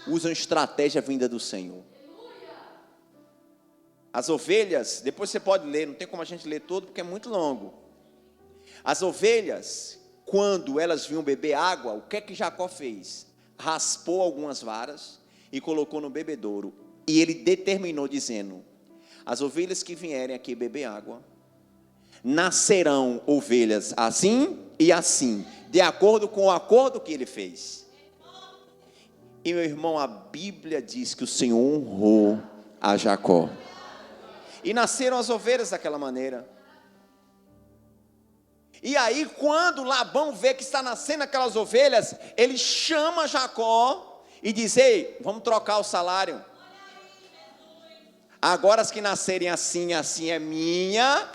Usa uma estratégia vinda do Senhor. As ovelhas, depois você pode ler, não tem como a gente ler todo porque é muito longo. As ovelhas, quando elas vinham beber água, o que é que Jacó fez? Raspou algumas varas e colocou no bebedouro. E ele determinou dizendo: as ovelhas que vierem aqui beber água, nascerão ovelhas assim e assim, de acordo com o acordo que ele fez. E meu irmão, a Bíblia diz que o Senhor honrou a Jacó. E nasceram as ovelhas daquela maneira. E aí, quando Labão vê que está nascendo aquelas ovelhas, ele chama Jacó e diz: ei, vamos trocar o salário. Agora as que nascerem assim, assim é minha,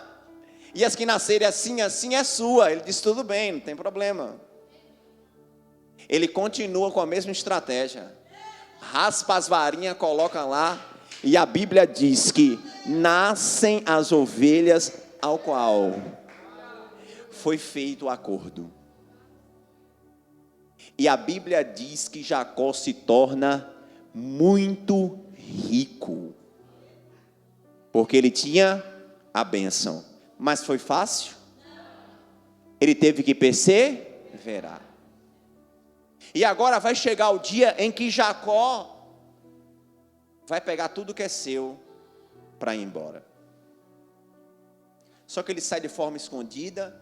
e as que nascerem assim, assim é sua. Ele diz: tudo bem, não tem problema. Ele continua com a mesma estratégia. Raspa as varinhas, coloca lá, e a Bíblia diz que nascem as ovelhas ao qual foi feito o acordo. E a Bíblia diz que Jacó se torna muito rico, porque ele tinha a bênção. Mas foi fácil? Ele teve que perseverar. E agora vai chegar o dia em que Jacó vai pegar tudo que é seu para ir embora. Só que ele sai de forma escondida,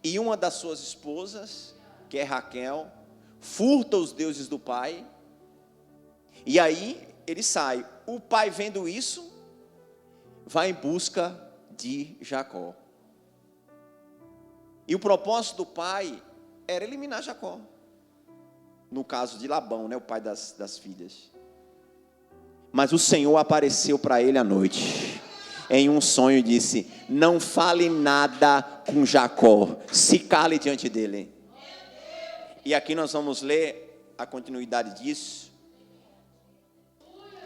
e uma das suas esposas, que é Raquel, furta os deuses do pai, e aí ele sai. O pai, vendo isso, vai em busca de Jacó. E o propósito do pai era eliminar Jacó. No caso de Labão, né, o pai das filhas. Mas o Senhor apareceu para ele à noite, em um sonho, e disse: não fale nada com Jacó, se cale diante dele. E aqui nós vamos ler a continuidade disso,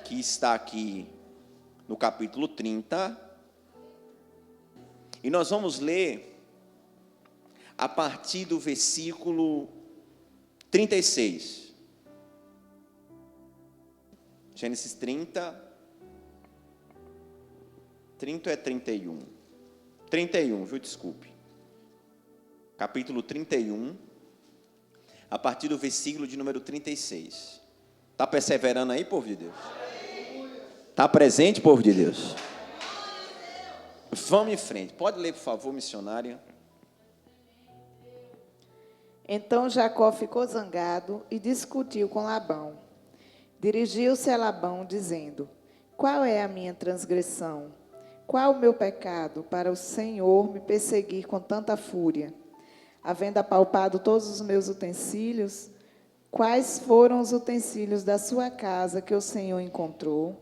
que está aqui no capítulo 30. E nós vamos ler a partir do versículo 36. Gênesis 30. 30 é 31. 31, viu? Desculpe. Capítulo 31, a partir do versículo de número 36. Está perseverando aí, povo de Deus? Está presente, povo de Deus? Vamos em frente. Pode ler, por favor, missionária. Então Jacó ficou zangado e discutiu com Labão. Dirigiu-se a Labão, dizendo: qual é a minha transgressão? Qual o meu pecado para o Senhor me perseguir com tanta fúria? Havendo apalpado todos os meus utensílios, quais foram os utensílios da sua casa que o Senhor encontrou?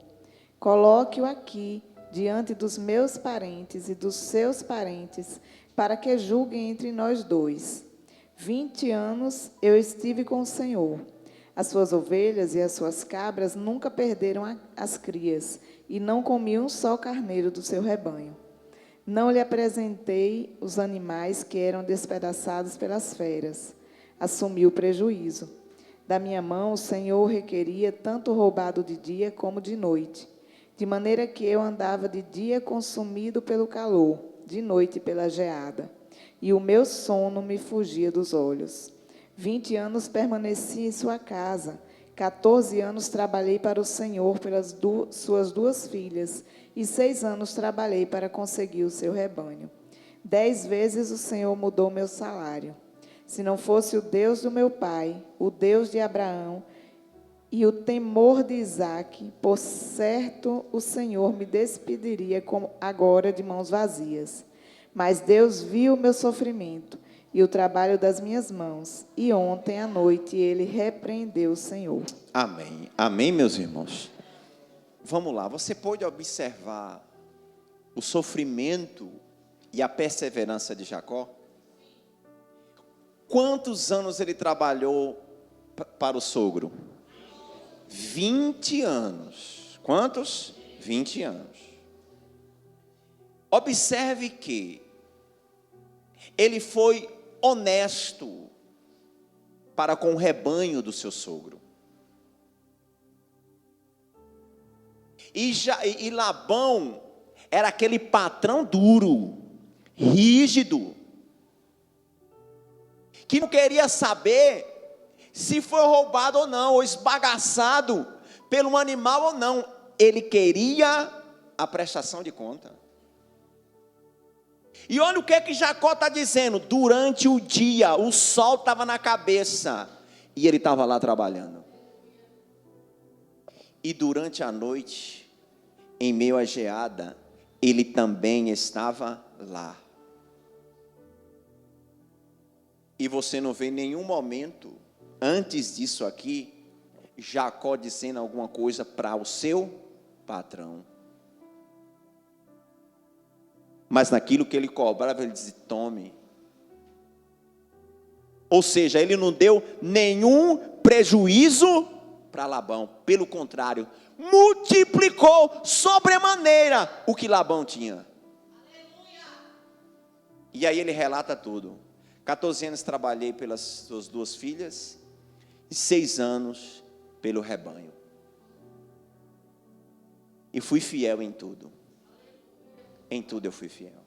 Coloque-o aqui, diante dos meus parentes e dos seus parentes, para que julguem entre nós dois. 20 anos eu estive com o Senhor. As suas ovelhas e as suas cabras nunca perderam as crias, e não comi um só carneiro do seu rebanho. Não lhe apresentei os animais que eram despedaçados pelas feras. Assumi o prejuízo. Da minha mão o Senhor requeria tanto roubado de dia como de noite, de maneira que eu andava de dia consumido pelo calor, de noite pela geada, e o meu sono me fugia dos olhos. 20 anos permaneci em sua casa, 14 anos trabalhei para o Senhor pelas suas 2 filhas, e 6 anos trabalhei para conseguir o seu rebanho. 10 vezes o Senhor mudou meu salário. Se não fosse o Deus do meu pai, o Deus de Abraão, e o temor de Isaque, por certo o Senhor me despediria como agora de mãos vazias. Mas Deus viu o meu sofrimento e o trabalho das minhas mãos, e ontem à noite ele repreendeu o Senhor. Amém. Amém, meus irmãos. Vamos lá, você pode observar o sofrimento e a perseverança de Jacó? Quantos anos ele trabalhou para o sogro? 20 anos. Quantos? 20 anos. Observe que ele foi honesto para com o rebanho do seu sogro. E Labão era aquele patrão duro, rígido, que não queria saber se foi roubado ou não, ou esbagaçado pelo animal ou não. Ele queria a prestação de conta. E olha o que é que Jacó está dizendo. Durante o dia, o sol estava na cabeça, e ele estava lá trabalhando. E durante a noite, em meio à geada, ele também estava lá. E você não vê em nenhum momento, antes disso aqui, Jacó dizendo alguma coisa para o seu patrão. Mas naquilo que ele cobrava, ele dizia: tome. Ou seja, ele não deu nenhum prejuízo para Labão. Pelo contrário, multiplicou sobremaneira o que Labão tinha. E aí ele relata tudo. 14 anos trabalhei pelas suas 2 filhas e 6 anos pelo rebanho. E fui fiel em tudo. Em tudo eu fui fiel.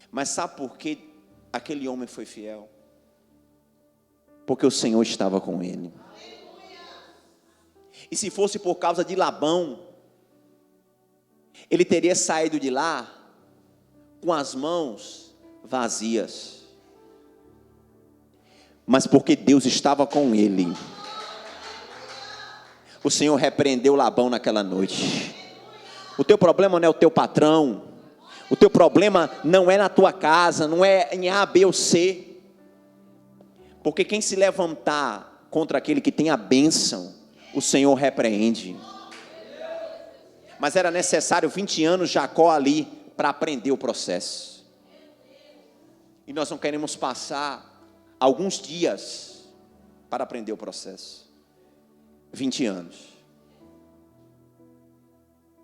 Mas sabe por que aquele homem foi fiel? Porque o Senhor estava com ele. E se fosse por causa de Labão, ele teria saído de lá com as mãos vazias. Mas porque Deus estava com ele, o Senhor repreendeu Labão naquela noite. O teu problema não é o teu patrão, o teu problema não é na tua casa, não é em A, B ou C. Porque quem se levantar contra aquele que tem a bênção, o Senhor repreende. Mas era necessário 20 anos Jacó ali para aprender o processo. E nós não queremos passar alguns dias para aprender o processo. 20 anos.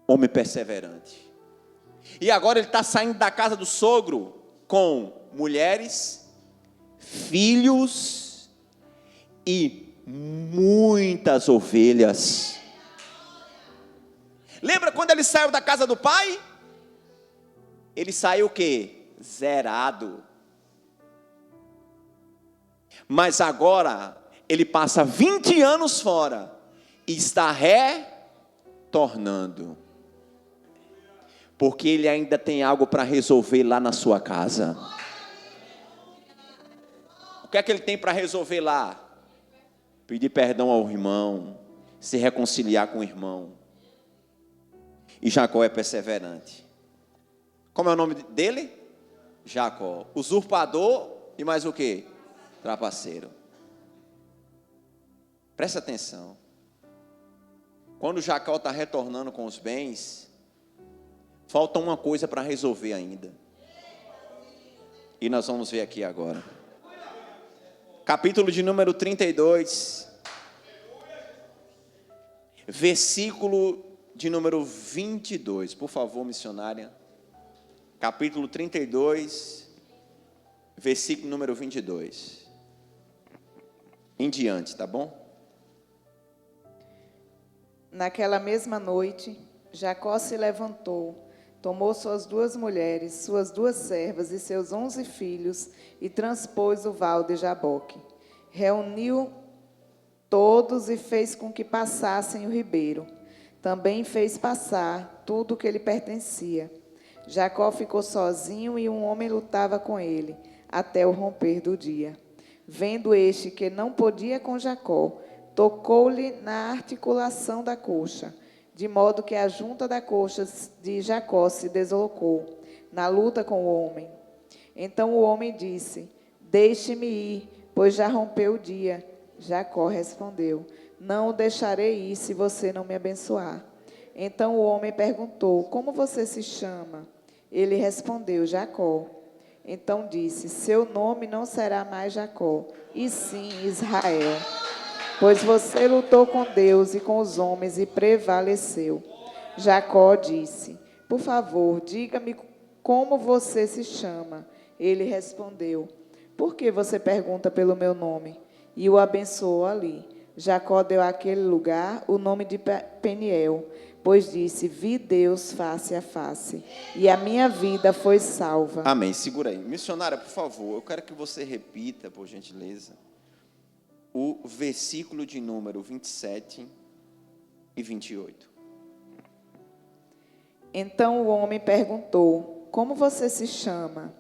Homem perseverante. E agora ele está saindo da casa do sogro com mulheres, filhos e muitas ovelhas. Lembra quando ele saiu da casa do pai? Ele saiu o quê? Zerado. Mas agora ele passa 20 anos fora e está retornando. Porque ele ainda tem algo para resolver lá na sua casa. O que é que ele tem para resolver lá? Pedir perdão ao irmão, se reconciliar com o irmão. E Jacó é perseverante. Como é o nome dele? Jacó. Usurpador e mais o quê? Trapaceiro. Presta atenção. Quando Jacó está retornando com os bens, falta uma coisa para resolver ainda. E nós vamos ver aqui agora. Capítulo de número 32. Versículo de número 22. Por favor, missionária. Capítulo 32, versículo número 22. Em diante, tá bom? Naquela mesma noite, Jacó se levantou, tomou suas 2 mulheres, suas 2 servas e seus 11 filhos e transpôs o val de Jaboque. Reuniu todos e fez com que passassem o ribeiro. Também fez passar tudo o que lhe pertencia. Jacó ficou sozinho e um homem lutava com ele, até o romper do dia. Vendo este que não podia com Jacó, tocou-lhe na articulação da coxa, de modo que a junta da coxa de Jacó se deslocou, na luta com o homem. Então o homem disse: deixe-me ir, pois já rompeu o dia. Jacó respondeu: não o deixarei ir se você não me abençoar. Então o homem perguntou: como você se chama? Ele respondeu: Jacó. Então disse: seu nome não será mais Jacó, e sim Israel, pois você lutou com Deus e com os homens e prevaleceu. Jacó disse: por favor, diga-me como você se chama. Ele respondeu: por que você pergunta pelo meu nome? E o abençoou ali. Jacó deu àquele lugar o nome de Peniel, pois disse: vi Deus face a face, e a minha vida foi salva. Amém. Segura aí. Missionária, por favor, eu quero que você repita, por gentileza, o versículo de número 27 e 28. Então o homem perguntou: como você se chama?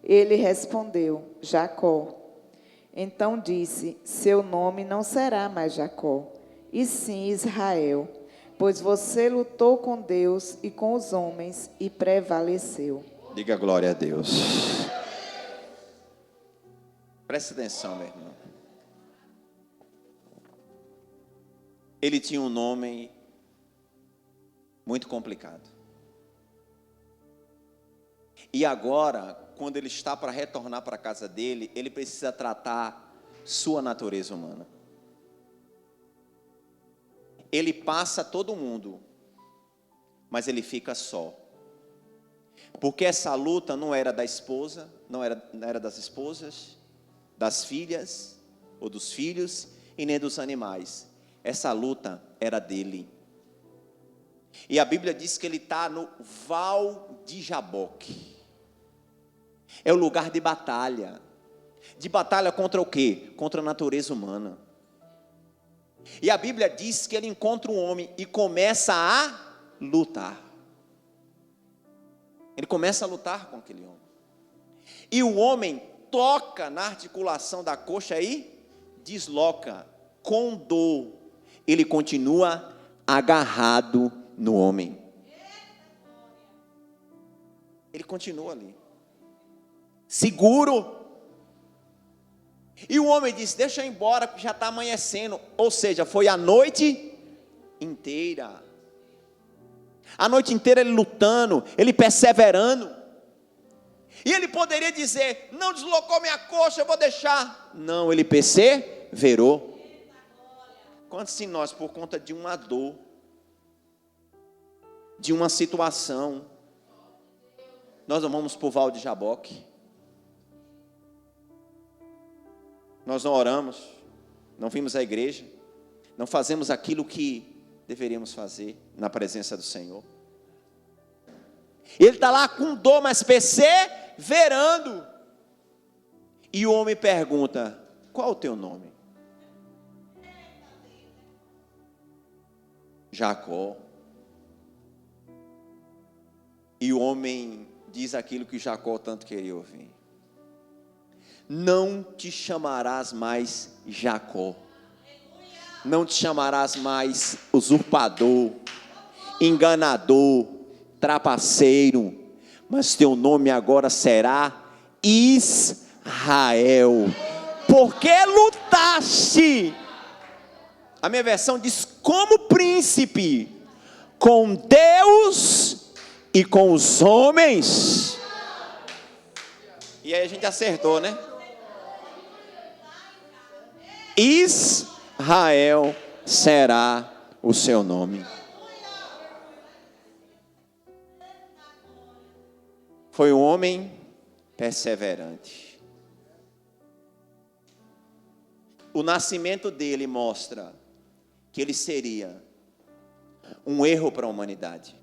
Ele respondeu: Jacó. Então disse: seu nome não será mais Jacó, e sim Israel, pois você lutou com Deus e com os homens e prevaleceu. Diga glória a Deus. Presta atenção, meu irmão. Ele tinha um nome muito complicado. E agora, quando ele está para retornar para a casa dele, ele precisa tratar sua natureza humana. Ele passa todo mundo, mas ele fica só. Porque essa luta não era da esposa, não era das esposas, das filhas ou dos filhos e nem dos animais. Essa luta era dele. E a Bíblia diz que ele está no Val de Jaboque. É o lugar de batalha. De batalha contra o quê? Contra a natureza humana. E a Bíblia diz que ele encontra um homem e começa a lutar. Ele começa a lutar com aquele homem. E o homem toca na articulação da coxa e desloca. Com dor, ele continua agarrado no homem. Ele continua ali, seguro. E o homem disse: deixa eu ir embora, porque já está amanhecendo. Ou seja, foi a noite inteira. A noite inteira ele lutando, ele perseverando. E ele poderia dizer: não deslocou minha coxa, eu vou deixar. Não, ele perseverou. Quantos de nós, por conta de uma dor, de uma situação, nós não vamos para o Val de Jaboque? Nós não oramos, não vimos à igreja, não fazemos aquilo que deveríamos fazer na presença do Senhor. Ele está lá com dor, mas perseverando. E o homem pergunta: qual o teu nome? Jacó. E o homem diz aquilo que Jacó tanto queria ouvir: não te chamarás mais Jacó, não te chamarás mais usurpador, enganador, trapaceiro, mas teu nome agora será Israel, porque lutaste. A minha versão diz: como príncipe, com Deus e com os homens. E aí a gente acertou, né? Israel será o seu nome. Foi um homem perseverante. O nascimento dele mostra que ele seria um erro para a humanidade.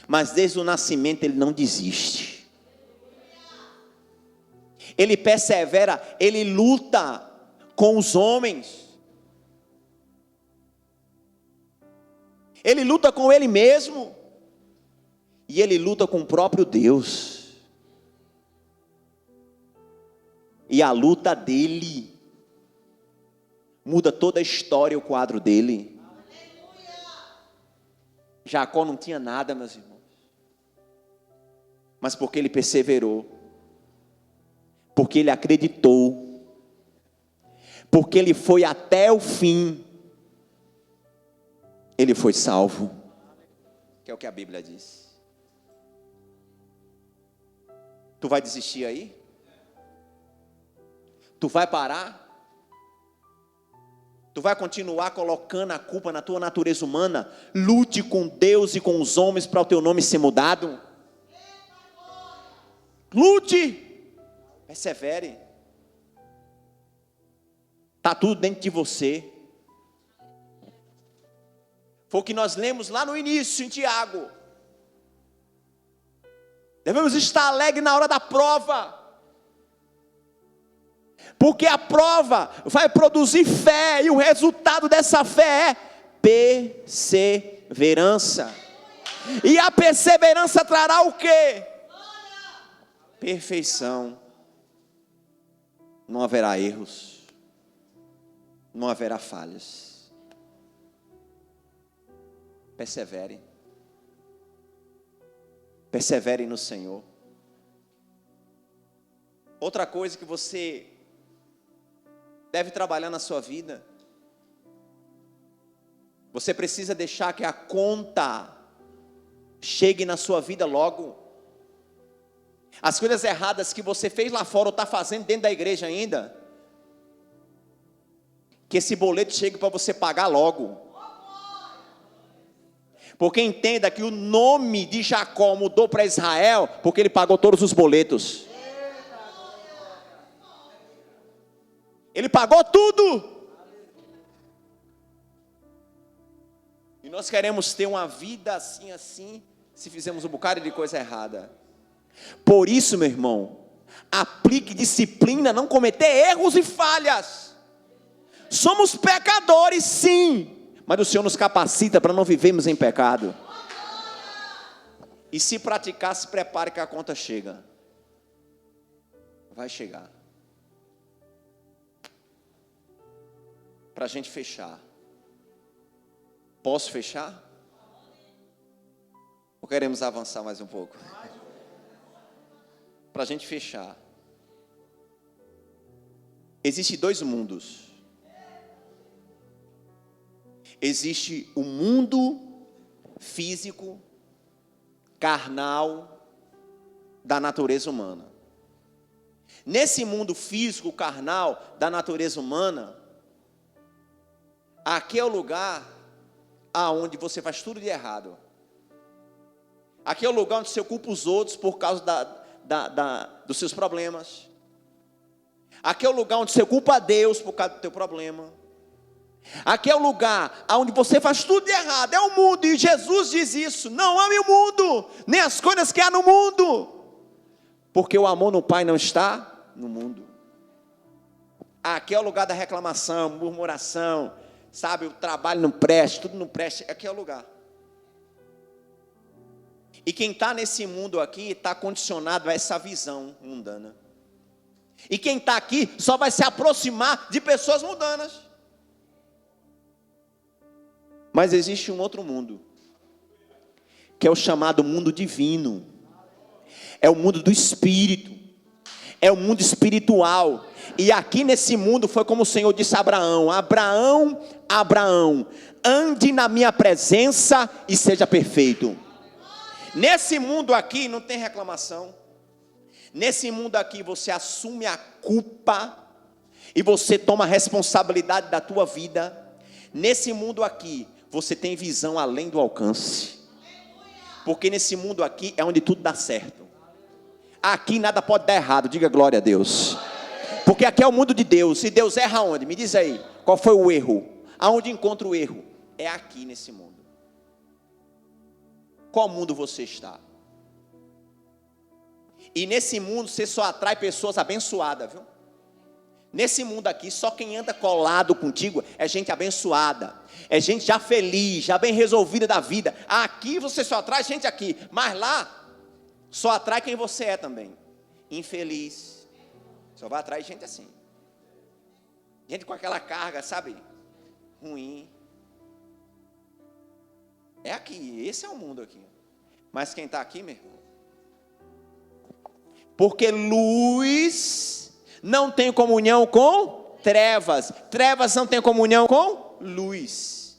Mas desde o nascimento ele não desiste. Ele persevera, ele luta com os homens. Ele luta com ele mesmo. E ele luta com o próprio Deus. E a luta dele muda toda a história, o quadro dele. Jacó não tinha nada, meus irmãos. Mas porque ele perseverou, porque ele acreditou, porque ele foi até o fim, ele foi salvo. Que é o que a Bíblia diz. Tu vai desistir aí? Tu vai parar? Tu vai continuar colocando a culpa na tua natureza humana? Lute com Deus e com os homens para o teu nome ser mudado. Lute. Persevere. Está tudo dentro de você. Foi o que nós lemos lá no início em Tiago. Devemos estar alegres na hora da prova. Porque a prova vai produzir fé. E o resultado dessa fé é perseverança. E a perseverança trará o quê? Perfeição. Não haverá erros. Não haverá falhas. Persevere. Persevere no Senhor. Outra coisa que você deve trabalhar na sua vida, você precisa deixar que a conta chegue na sua vida logo. As coisas erradas que você fez lá fora ou está fazendo dentro da igreja ainda, que esse boleto chegue para você pagar logo. Porque entenda que o nome de Jacó mudou para Israel, porque ele pagou todos os boletos. Ele pagou tudo. E nós queremos ter uma vida assim, se fizermos um bocado de coisa errada. Por isso, meu irmão, aplique disciplina, não cometer erros e falhas. Somos pecadores, sim, mas o Senhor nos capacita para não vivermos em pecado. E se praticar, se prepare que a conta chega. Vai chegar. Para a gente fechar. Posso fechar? Ou queremos avançar mais um pouco? Para a gente fechar. Existem dois mundos. Existe o mundo físico, carnal, da natureza humana. Nesse mundo físico, carnal, da natureza humana, aqui é o lugar aonde você faz tudo de errado. Aqui é o lugar onde você culpa os outros por causa dos seus problemas. Aqui é o lugar onde você culpa a Deus por causa do teu problema. Aqui é o lugar onde você faz tudo de errado. É o mundo, e Jesus diz isso: não ame o mundo, nem as coisas que há no mundo, porque o amor no Pai não está no mundo. Aqui é o lugar da reclamação, murmuração, sabe, o trabalho não presta, tudo não presta. Aqui é o lugar. E quem está nesse mundo aqui está condicionado a essa visão mundana. E quem está aqui só vai se aproximar de pessoas mundanas. Mas existe um outro mundo, que é o chamado mundo divino. É o mundo do Espírito. É o mundo espiritual. E aqui nesse mundo foi como o Senhor disse a Abraão: Abraão, Abraão, ande na minha presença e seja perfeito. Nesse mundo aqui não tem reclamação. Nesse mundo aqui você assume a culpa e você toma a responsabilidade da tua vida. Nesse mundo aqui você tem visão além do alcance. Porque nesse mundo aqui é onde tudo dá certo. Aqui nada pode dar errado, diga glória a Deus. Porque aqui é o mundo de Deus. E Deus erra onde? Me diz aí, qual foi o erro? Aonde encontra o erro? É aqui nesse mundo. Qual mundo você está? E nesse mundo você só atrai pessoas abençoadas, viu? Nesse mundo aqui, só quem anda colado contigo é gente abençoada, é gente já feliz, já bem resolvida da vida. Aqui você só atrai gente aqui, mas lá só atrai quem você é também. Infeliz, só vai atrair gente assim, gente com aquela carga, sabe, ruim. É aqui, esse é o mundo aqui. Mas quem está aqui, meu irmão? Porque luz não tem comunhão com trevas. Trevas não tem comunhão com luz.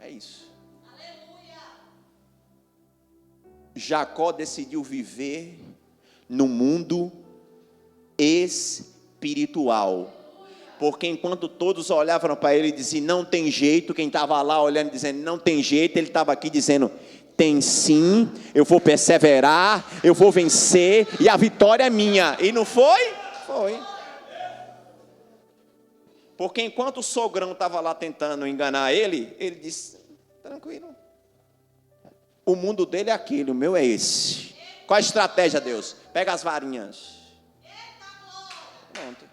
É isso. Aleluia. Jacó decidiu viver no mundo espiritual. Porque enquanto todos olhavam para ele e diziam, não tem jeito, quem estava lá olhando dizendo, não tem jeito, ele estava aqui dizendo, tem sim, eu vou perseverar, eu vou vencer, e a vitória é minha. E não foi? Foi. Porque enquanto o sogrão estava lá tentando enganar ele, ele disse, tranquilo. O mundo dele é aquele, o meu é esse. Qual a estratégia, Deus? Pega as varinhas. Pronto.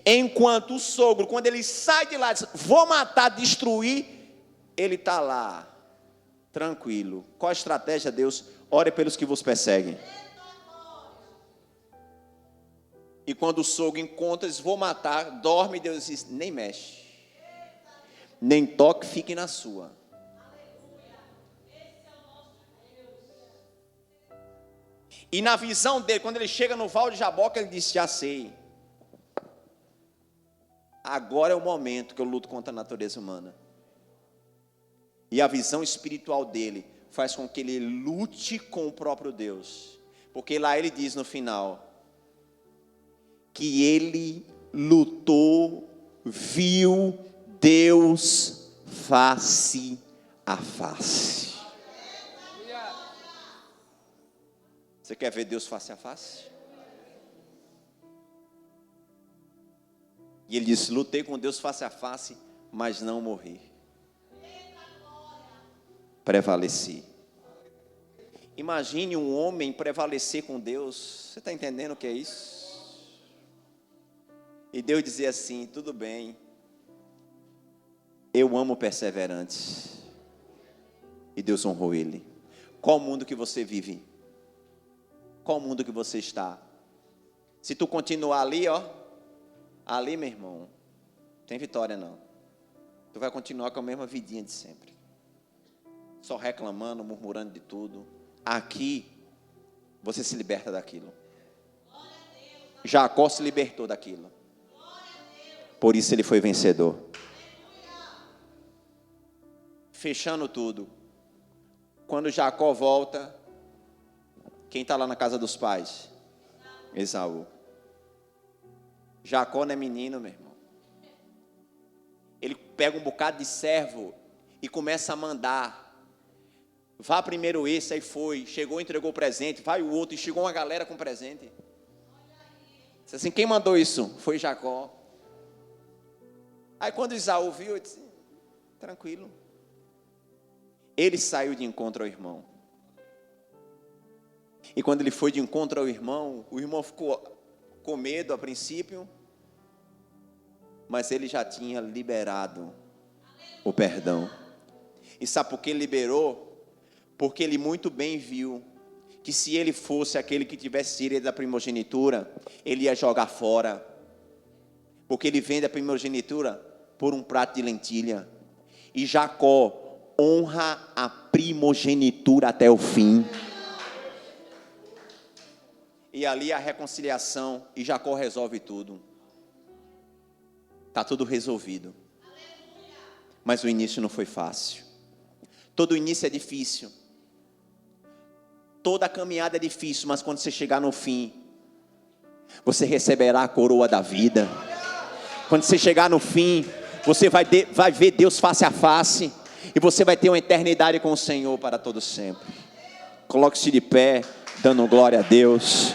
Enquanto o sogro, quando ele sai de lá, diz, vou matar, destruir, ele está lá, tranquilo. Qual a estratégia, Deus? Ore pelos que vos perseguem. E quando o sogro encontra, diz, vou matar, dorme, Deus diz, nem mexe, nem toque, fique na sua. E na visão dele, quando ele chega no Val de Jaboca, ele disse: já sei. Agora é o momento que eu luto contra a natureza humana. E a visão espiritual dele faz com que ele lute com o próprio Deus. Porque lá ele diz no final que ele lutou, viu Deus face a face. Você quer ver Deus face a face? E ele disse: lutei com Deus face a face, mas não morri. Prevaleci. Imagine um homem prevalecer com Deus. Você está entendendo o que é isso? E Deus dizer assim: tudo bem, eu amo perseverantes. E Deus honrou ele. Qual mundo que você vive? Qual mundo que você está? Se tu continuar ali, ali, meu irmão, não tem vitória não. Tu vai continuar com a mesma vidinha de sempre, só reclamando, murmurando de tudo. Aqui você se liberta daquilo. Jacó se libertou daquilo, por isso ele foi vencedor. Fechando tudo, quando Jacó volta, quem está lá na casa dos pais? Esaú. Jacó não é menino, meu irmão. Ele pega um bocado de servo e começa a mandar. Vá primeiro esse, aí foi. Chegou, entregou o presente. Vai o outro, e chegou uma galera com presente. Disse assim: quem mandou isso? Foi Jacó. Aí quando Esaú viu, ele disse: tranquilo. Ele saiu de encontro ao irmão. E quando ele foi de encontro ao irmão, o irmão ficou com medo a princípio, mas ele já tinha liberado o perdão. E sabe por que ele liberou? Porque ele muito bem viu que se ele fosse aquele que tivesse direito da primogenitura, ele ia jogar fora. Porque ele vende a primogenitura por um prato de lentilha. E Jacó honra a primogenitura até o fim. E ali a reconciliação, e Jacó resolve tudo. Está tudo resolvido. Mas o início não foi fácil. Todo início é difícil. Toda caminhada é difícil, mas quando você chegar no fim, você receberá a coroa da vida. Quando você chegar no fim, você vai ver Deus face a face, e você vai ter uma eternidade com o Senhor para todo sempre. Coloque-se de pé, dando glória a Deus.